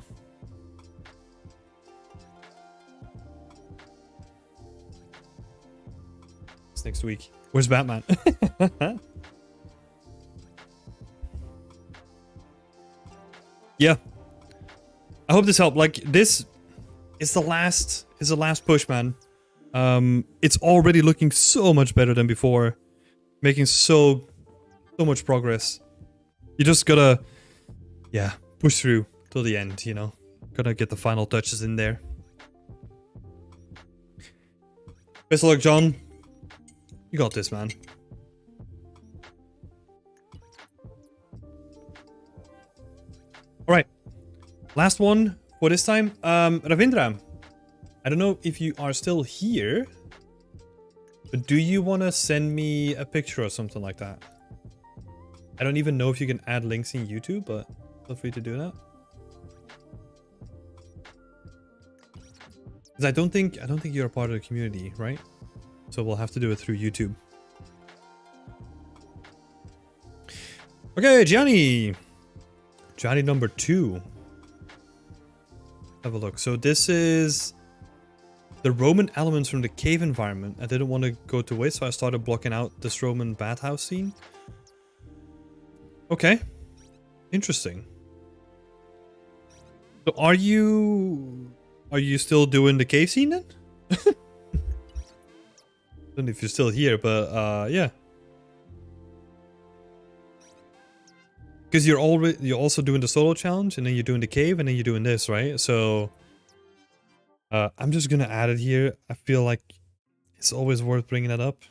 It's next week. Where's Batman? Yeah. I hope this helped. Like, this is the last push, man. It's already looking so much better than before. Making so much progress. You just gotta, yeah, push through till the end, you know? Gotta get the final touches in there. Best of luck, John. You got this, man. Alright. Last one for this time. Ravindra, I don't know if you are still here, but do you want to send me a picture or something like that? I don't even know if you can add links in YouTube, but feel free to do that. Because I don't think you're a part of the community, right? So we'll have to do it through YouTube. Okay, Gianni. Gianni number 2. Have a look. So this is the Roman elements from the cave environment. I didn't want to go to waste, so I started blocking out this Roman bathhouse scene. Okay. Interesting. So are you still doing the cave scene then? I don't know if you're still here, but yeah. Because you're also doing the solo challenge, and then you're doing the cave, and then you're doing this, right? So I'm just gonna add it here. I feel like it's always worth bringing it up.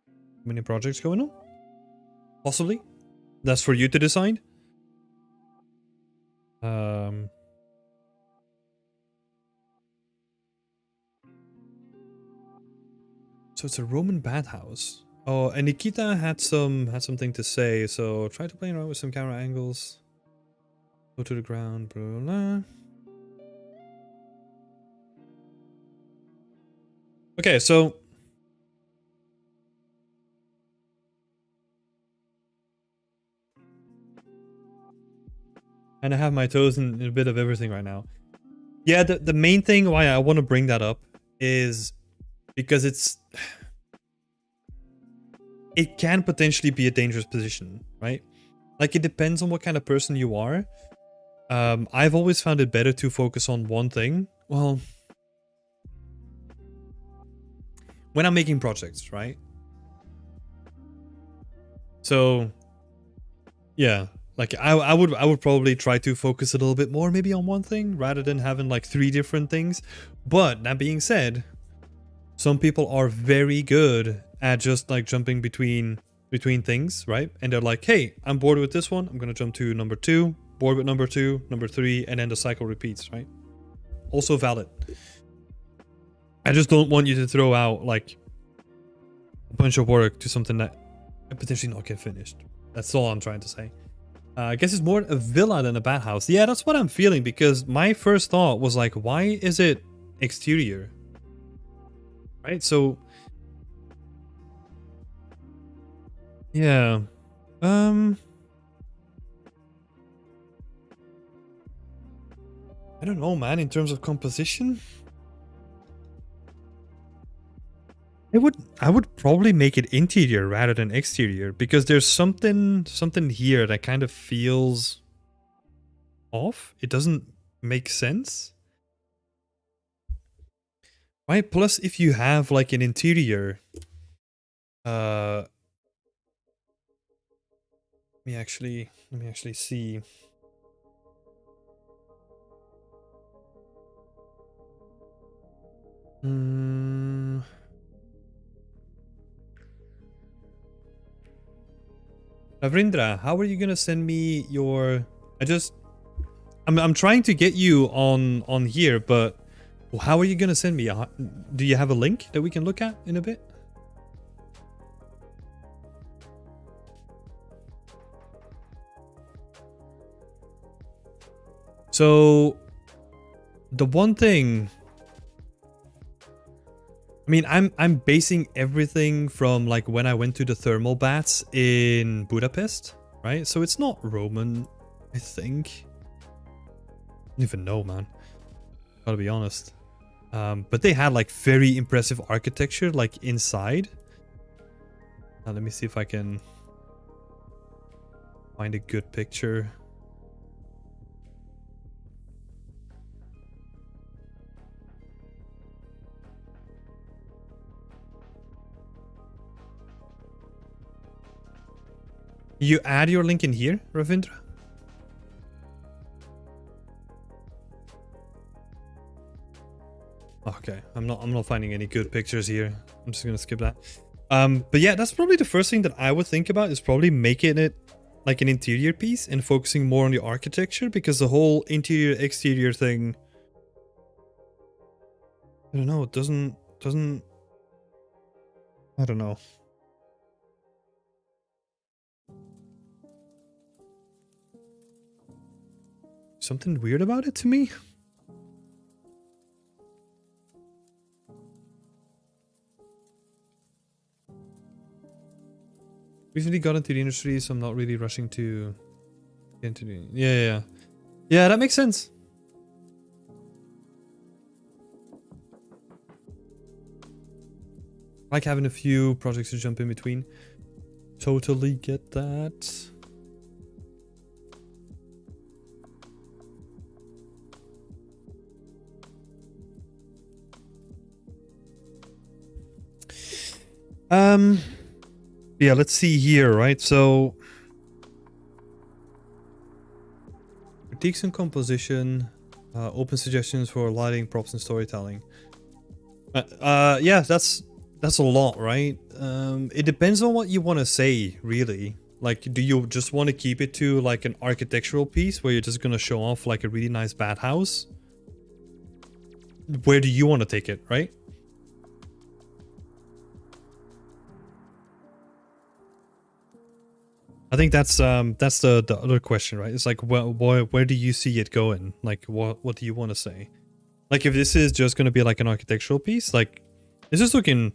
How many projects going on? Possibly. That's for you to decide. So it's a Roman bathhouse. Oh, and Nikita had something to say. So try to play around with some camera angles. Go to the ground, blah, blah, blah. Okay, so and I have my toes in a bit of everything right now. Yeah, the main thing why I want to bring that up is because it can potentially be a dangerous position, right? Like, it depends on what kind of person you are. I've always found it better to focus on one thing. Well, when I'm making projects, right? So, yeah, like I would probably try to focus a little bit more maybe on one thing rather than having like 3 different things. But that being said, some people are very good at just like jumping between things, right? And they're like, hey, I'm bored with this one, I'm gonna jump to number 2, bored with number 2, number 3, and then the cycle repeats, right? Also valid. I just don't want you to throw out like a bunch of work to something that potentially not get finished. That's all I'm trying to say. I guess it's more a villa than a bathhouse. Yeah, that's what I'm feeling, because my first thought was like, why is it exterior? Right? So yeah. I don't know, man, in terms of composition. I would probably make it interior rather than exterior, because there's something here that kind of feels off. It doesn't make sense. Right? Plus, if you have like an interior, let me actually see. Ravrindra, how are you gonna send me your? I'm trying to get you on here, but how are you gonna send me? Do you have a link that we can look at in a bit? So the one thing, I mean, I'm basing everything from like when I went to the thermal baths in Budapest, right? So it's not Roman, I think. I don't even know, man. Gotta be honest. But they had like very impressive architecture like inside. Now let me see if I can find a good picture. You add your link in here, Ravindra? Okay, I'm not finding any good pictures here. I'm just gonna skip that. But yeah, that's probably the first thing that I would think about, is probably making it like an interior piece and focusing more on the architecture, because the whole interior exterior thing, I don't know, it doesn't I don't know. something weird about it to me. Recently got into the industry, so I'm not really rushing to get into the... Yeah, that makes sense. Like having a few projects to jump in between. Totally get that. Yeah, let's see here, right? So critiques and composition, open suggestions for lighting, props, and storytelling. Yeah, that's a lot, right? It depends on what you want to say, really. Like, do you just want to keep it to like an architectural piece where you're just gonna show off like a really nice bathhouse? Where do you want to take it, right? I think that's the other question, right? It's like, where do you see it going? Like, what do you want to say? Like, if this is just gonna be like an architectural piece, like, this is looking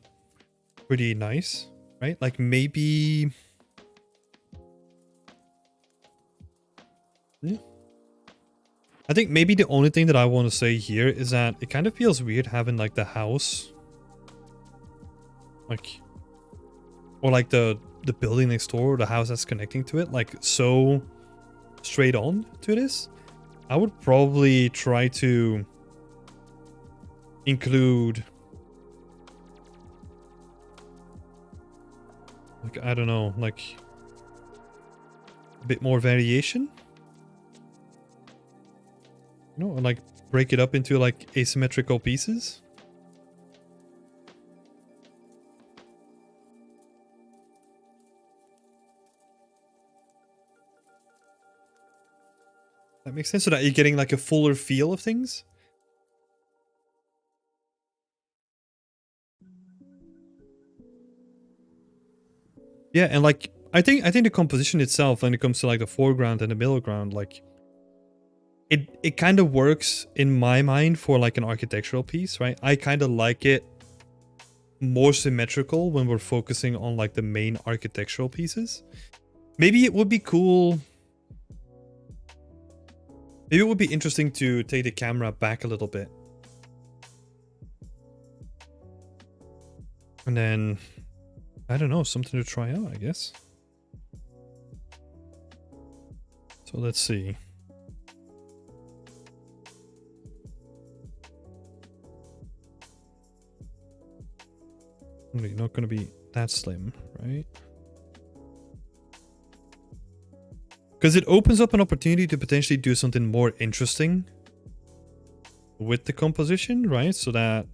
pretty nice, right? Like, maybe, yeah. I think maybe the only thing that I want to say here is that it kind of feels weird having like the house, like, or like the building next door, or the house that's connecting to it, like so straight on to this. I would probably try to include, like, I don't know, like a bit more variation, you know, and like break it up into like asymmetrical pieces. That makes sense, so that you're getting like a fuller feel of things. Yeah, and like I think the composition itself, when it comes to like the foreground and the middle ground, like it kind of works in my mind for like an architectural piece, right? I kind of like it more symmetrical when we're focusing on like the main architectural pieces. Maybe it would be cool. Maybe it would be interesting to take the camera back a little bit. And then, I don't know, something to try out, I guess. So let's see. Probably not going to be that slim, right? Because it opens up an opportunity to potentially do something more interesting with the composition, right? So that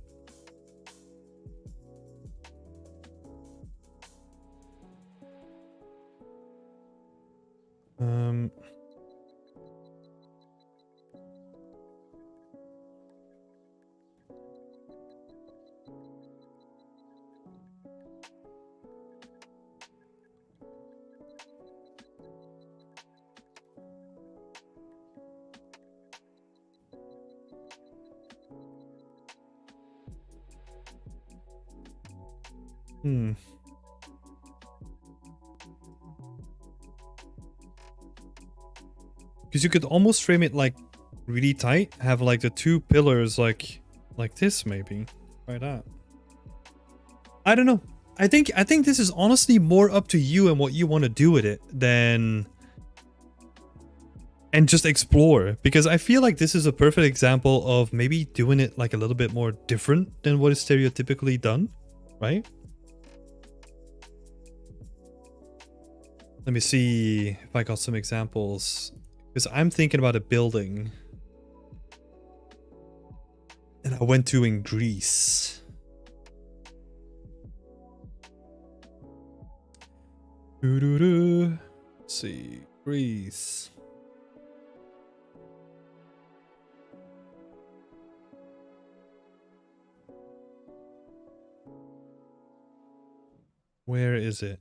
because you could almost frame it like really tight, have like the two pillars like this, maybe. Try that. I don't know. I think this is honestly more up to you and what you want to do with it than, and just explore, because I feel like this is a perfect example of maybe doing it like a little bit more different than what is stereotypically done, right? Let me see if I got some examples, because I'm thinking about a building and I went to in Greece. Let's see, Greece. Where is it?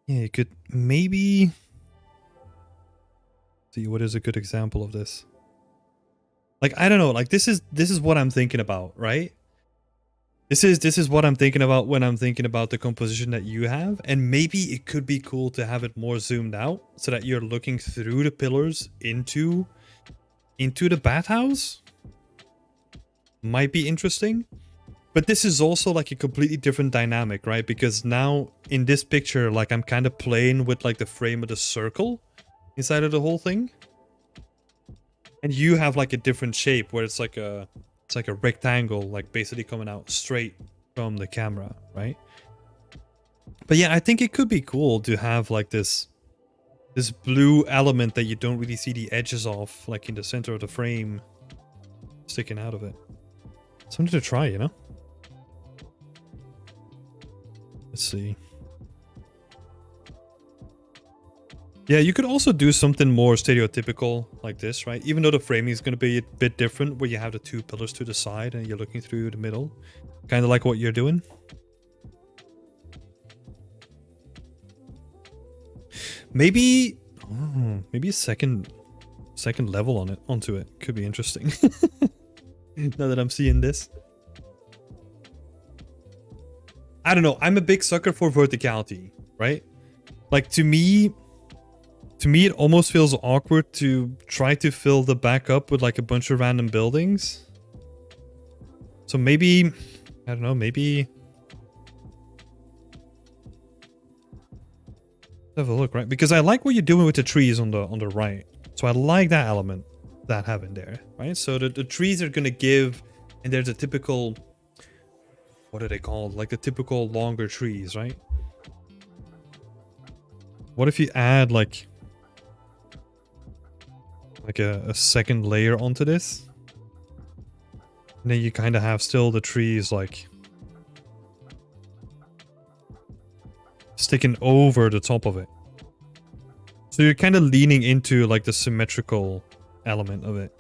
Yeah, you could maybe see what is a good example of this. Like, I don't know, like this is what I'm thinking about, right? This is what I'm thinking about when I'm thinking about the composition that you have, and maybe it could be cool to have it more zoomed out so that you're looking through the pillars into the bathhouse. Might be interesting. But this is also like a completely different dynamic, right? Because now in this picture, like I'm kind of playing with like the frame of the circle inside of the whole thing. And you have like a different shape where it's like a rectangle, like basically coming out straight from the camera, right? But yeah, I think it could be cool to have like this blue element that you don't really see the edges of, like in the center of the frame, sticking out of it. Something to try, you know? Let's see. Yeah, you could also do something more stereotypical like this, right? Even though the framing is going to be a bit different, where you have the two pillars to the side and you're looking through the middle. Kind of like what you're doing. Maybe, maybe a second level on it, onto it. Could be interesting. Now that I'm seeing this. I don't know. I'm a big sucker for verticality, right? Like to me, it almost feels awkward to try to fill the back up with like a bunch of random buildings. So maybe, I don't know, maybe have a look, right? Because I like what you're doing with the trees on the right. So I like that element that have in there, right? So the trees are gonna give, and there's a typical, what are they called? Like the typical longer trees, right? What if you add like a second layer onto this? And then you kind of have still the trees like sticking over the top of it. So you're kind of leaning into like the symmetrical element of it.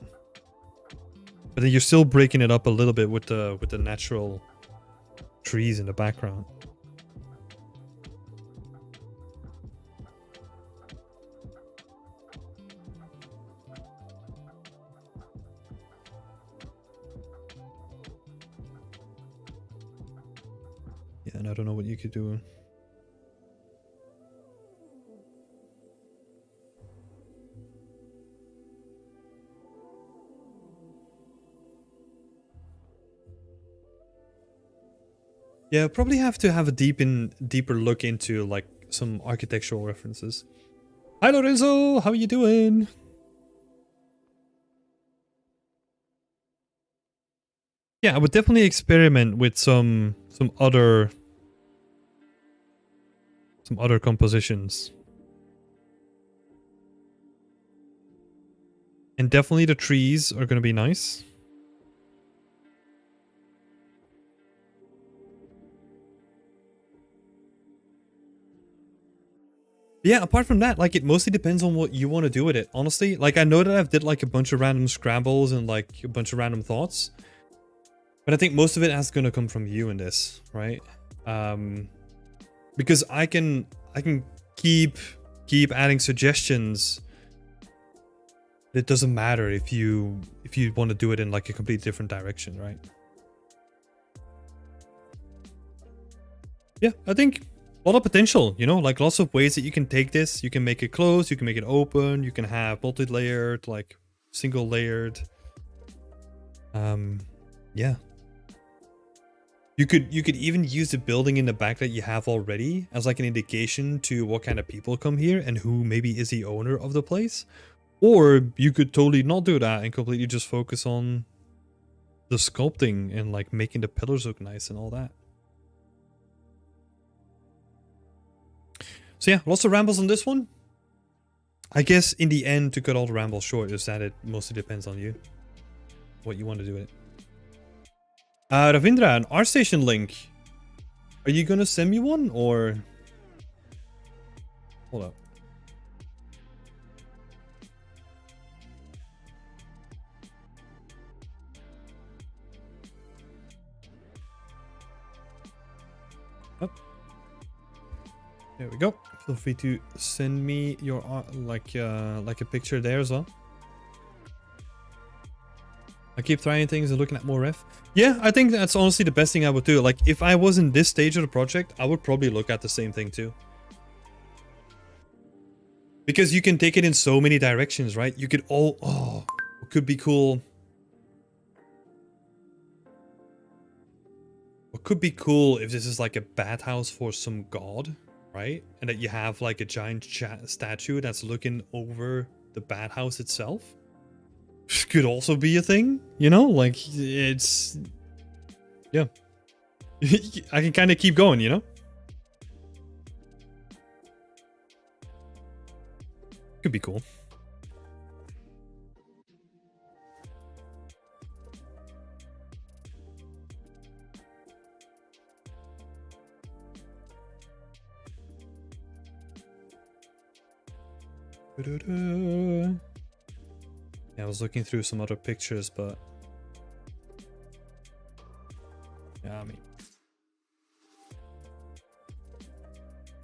But then you're still breaking it up a little bit with the natural trees in the background. Yeah, and I don't know what you could do. Yeah, probably have to have a deeper look into like some architectural references. Hi Lorenzo, how are you doing? Yeah, I would definitely experiment with some other compositions. And definitely the trees are going to be nice. Yeah, apart from that, like it mostly depends on what you want to do with it. Honestly, like I know that I've did like a bunch of random scrambles and like a bunch of random thoughts. But I think most of it has going to come from you in this, right? Because I can keep adding suggestions. It doesn't matter if you want to do it in like a completely different direction, right? Yeah, I think a lot of potential, you know, like lots of ways that you can take this. You can make it closed, you can make it open, you can have multi-layered, like single layered. Yeah. You could even use the building in the back that you have already as like an indication to what kind of people come here and who maybe is the owner of the place. Or you could totally not do that and completely just focus on the sculpting and like making the pillars look nice and all that. So yeah, lots of rambles on this one. I guess in the end, to cut all the rambles short, is that it mostly depends on you. What you want to do with it. Ravindra, an ArtStation link. Are you gonna send me one or? Hold up. Oh. There we go. feel free to send me your art, like a picture there as well. I keep trying things and looking at more ref. Yeah, I think that's honestly the best thing I would do. Like, if I was in this stage of the project, I would probably look at the same thing too. Because you can take it in so many directions, right? You could oh, it could be cool. What could be cool if this is like a bathhouse for some god, right? And that you have like a giant statue that's looking over the bathhouse itself. Could also be a thing, you know? Like, it's... Yeah. I can kind of keep going, you know? Could be cool. Yeah, I was looking through some other pictures, but yeah, I mean,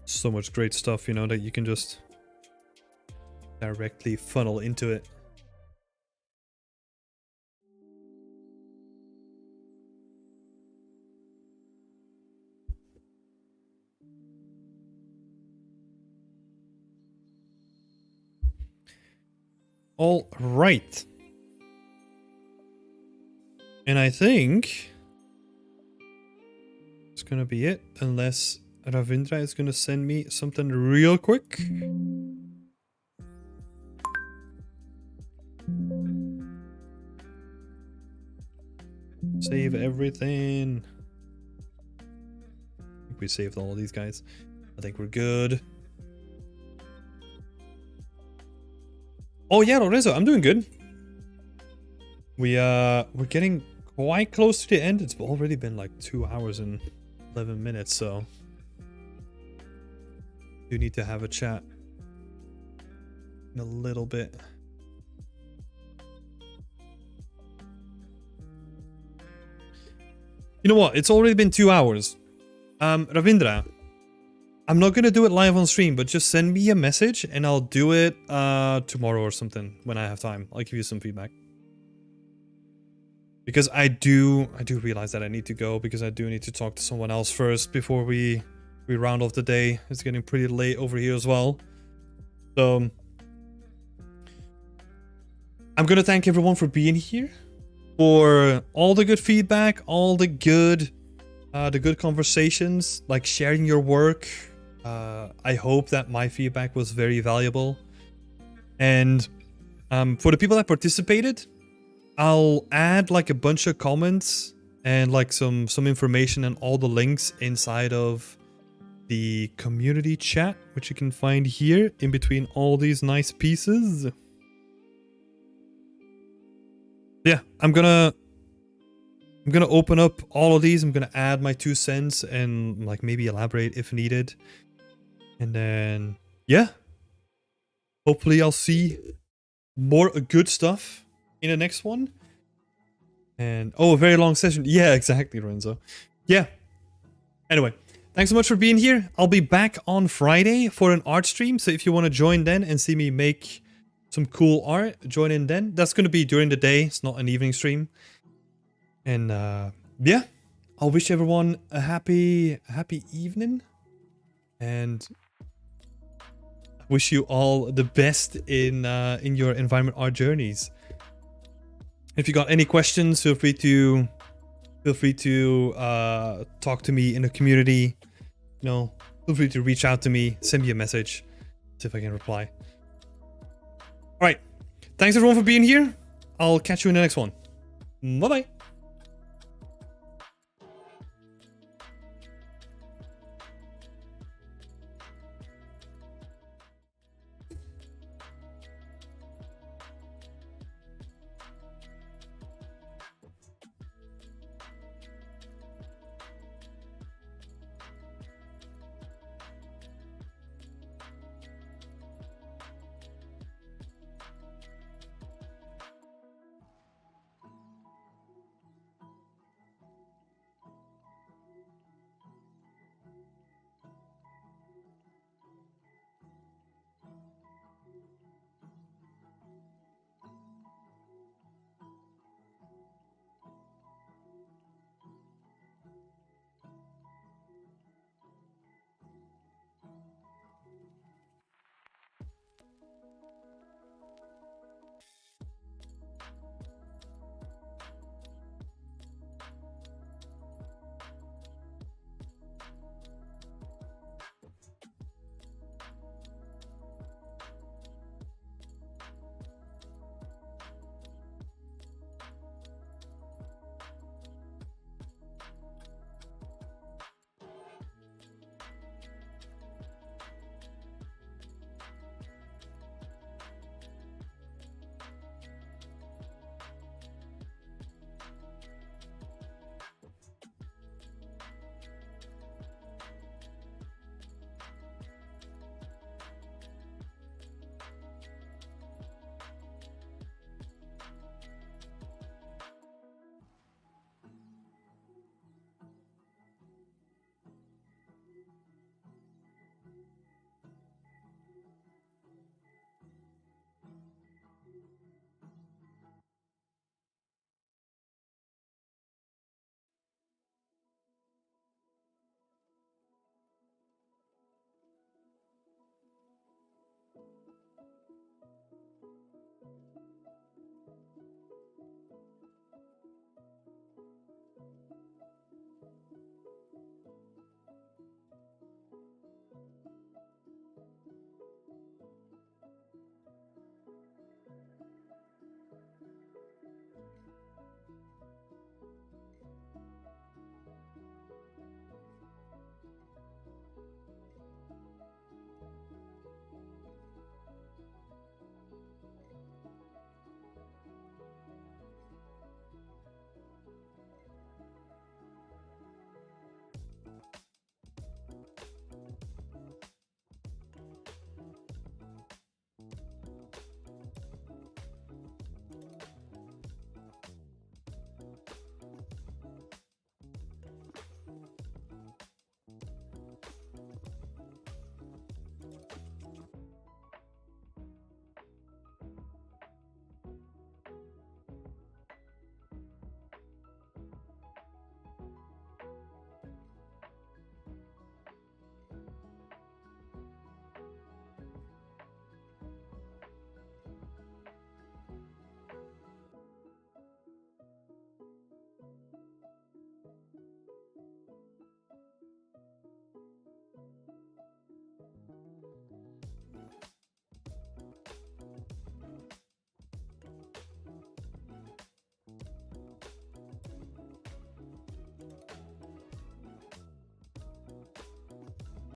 so much great stuff, you know, that you can just directly funnel into it. All right. And I think it's gonna be it, unless Ravindra is gonna send me something real quick. Save everything. I think we saved all of these guys. I think we're good. Oh yeah, Lorenzo, I'm doing good. We're getting quite close to the end. It's already been like 2 hours and 11 minutes, so do need to have a chat in a little bit. You know what? It's already been 2 hours. Ravindra, I'm not gonna do it live on stream, but just send me a message and I'll do it tomorrow or something when I have time. I'll give you some feedback. Because I do realize that I need to go, because I do need to talk to someone else first before we round off the day. It's getting pretty late over here as well. So I'm gonna thank everyone for being here, for all the good feedback, all the good conversations, like sharing your work. I hope that my feedback was very valuable. And for the people that participated, I'll add like a bunch of comments and like some information and all the links inside of the community chat, which you can find here in between all these nice pieces. Yeah, I'm gonna open up all of these. I'm gonna add my 2 cents and like maybe elaborate if needed. And then, yeah, hopefully I'll see more good stuff in the next one. And, oh, a very long session. Yeah, exactly, Lorenzo. Yeah. Anyway, thanks so much for being here. I'll be back on Friday for an art stream. So if you want to join then and see me make some cool art, join in then. That's going to be during the day. It's not an evening stream. And, yeah, I'll wish everyone a happy evening. And wish you all the best in your environment art journeys. If you got any questions, feel free to talk to me in the community. You know, feel free to reach out to me, send me a message, see if I can reply. All right, thanks everyone for being here. I'll catch you in the next one. Bye bye.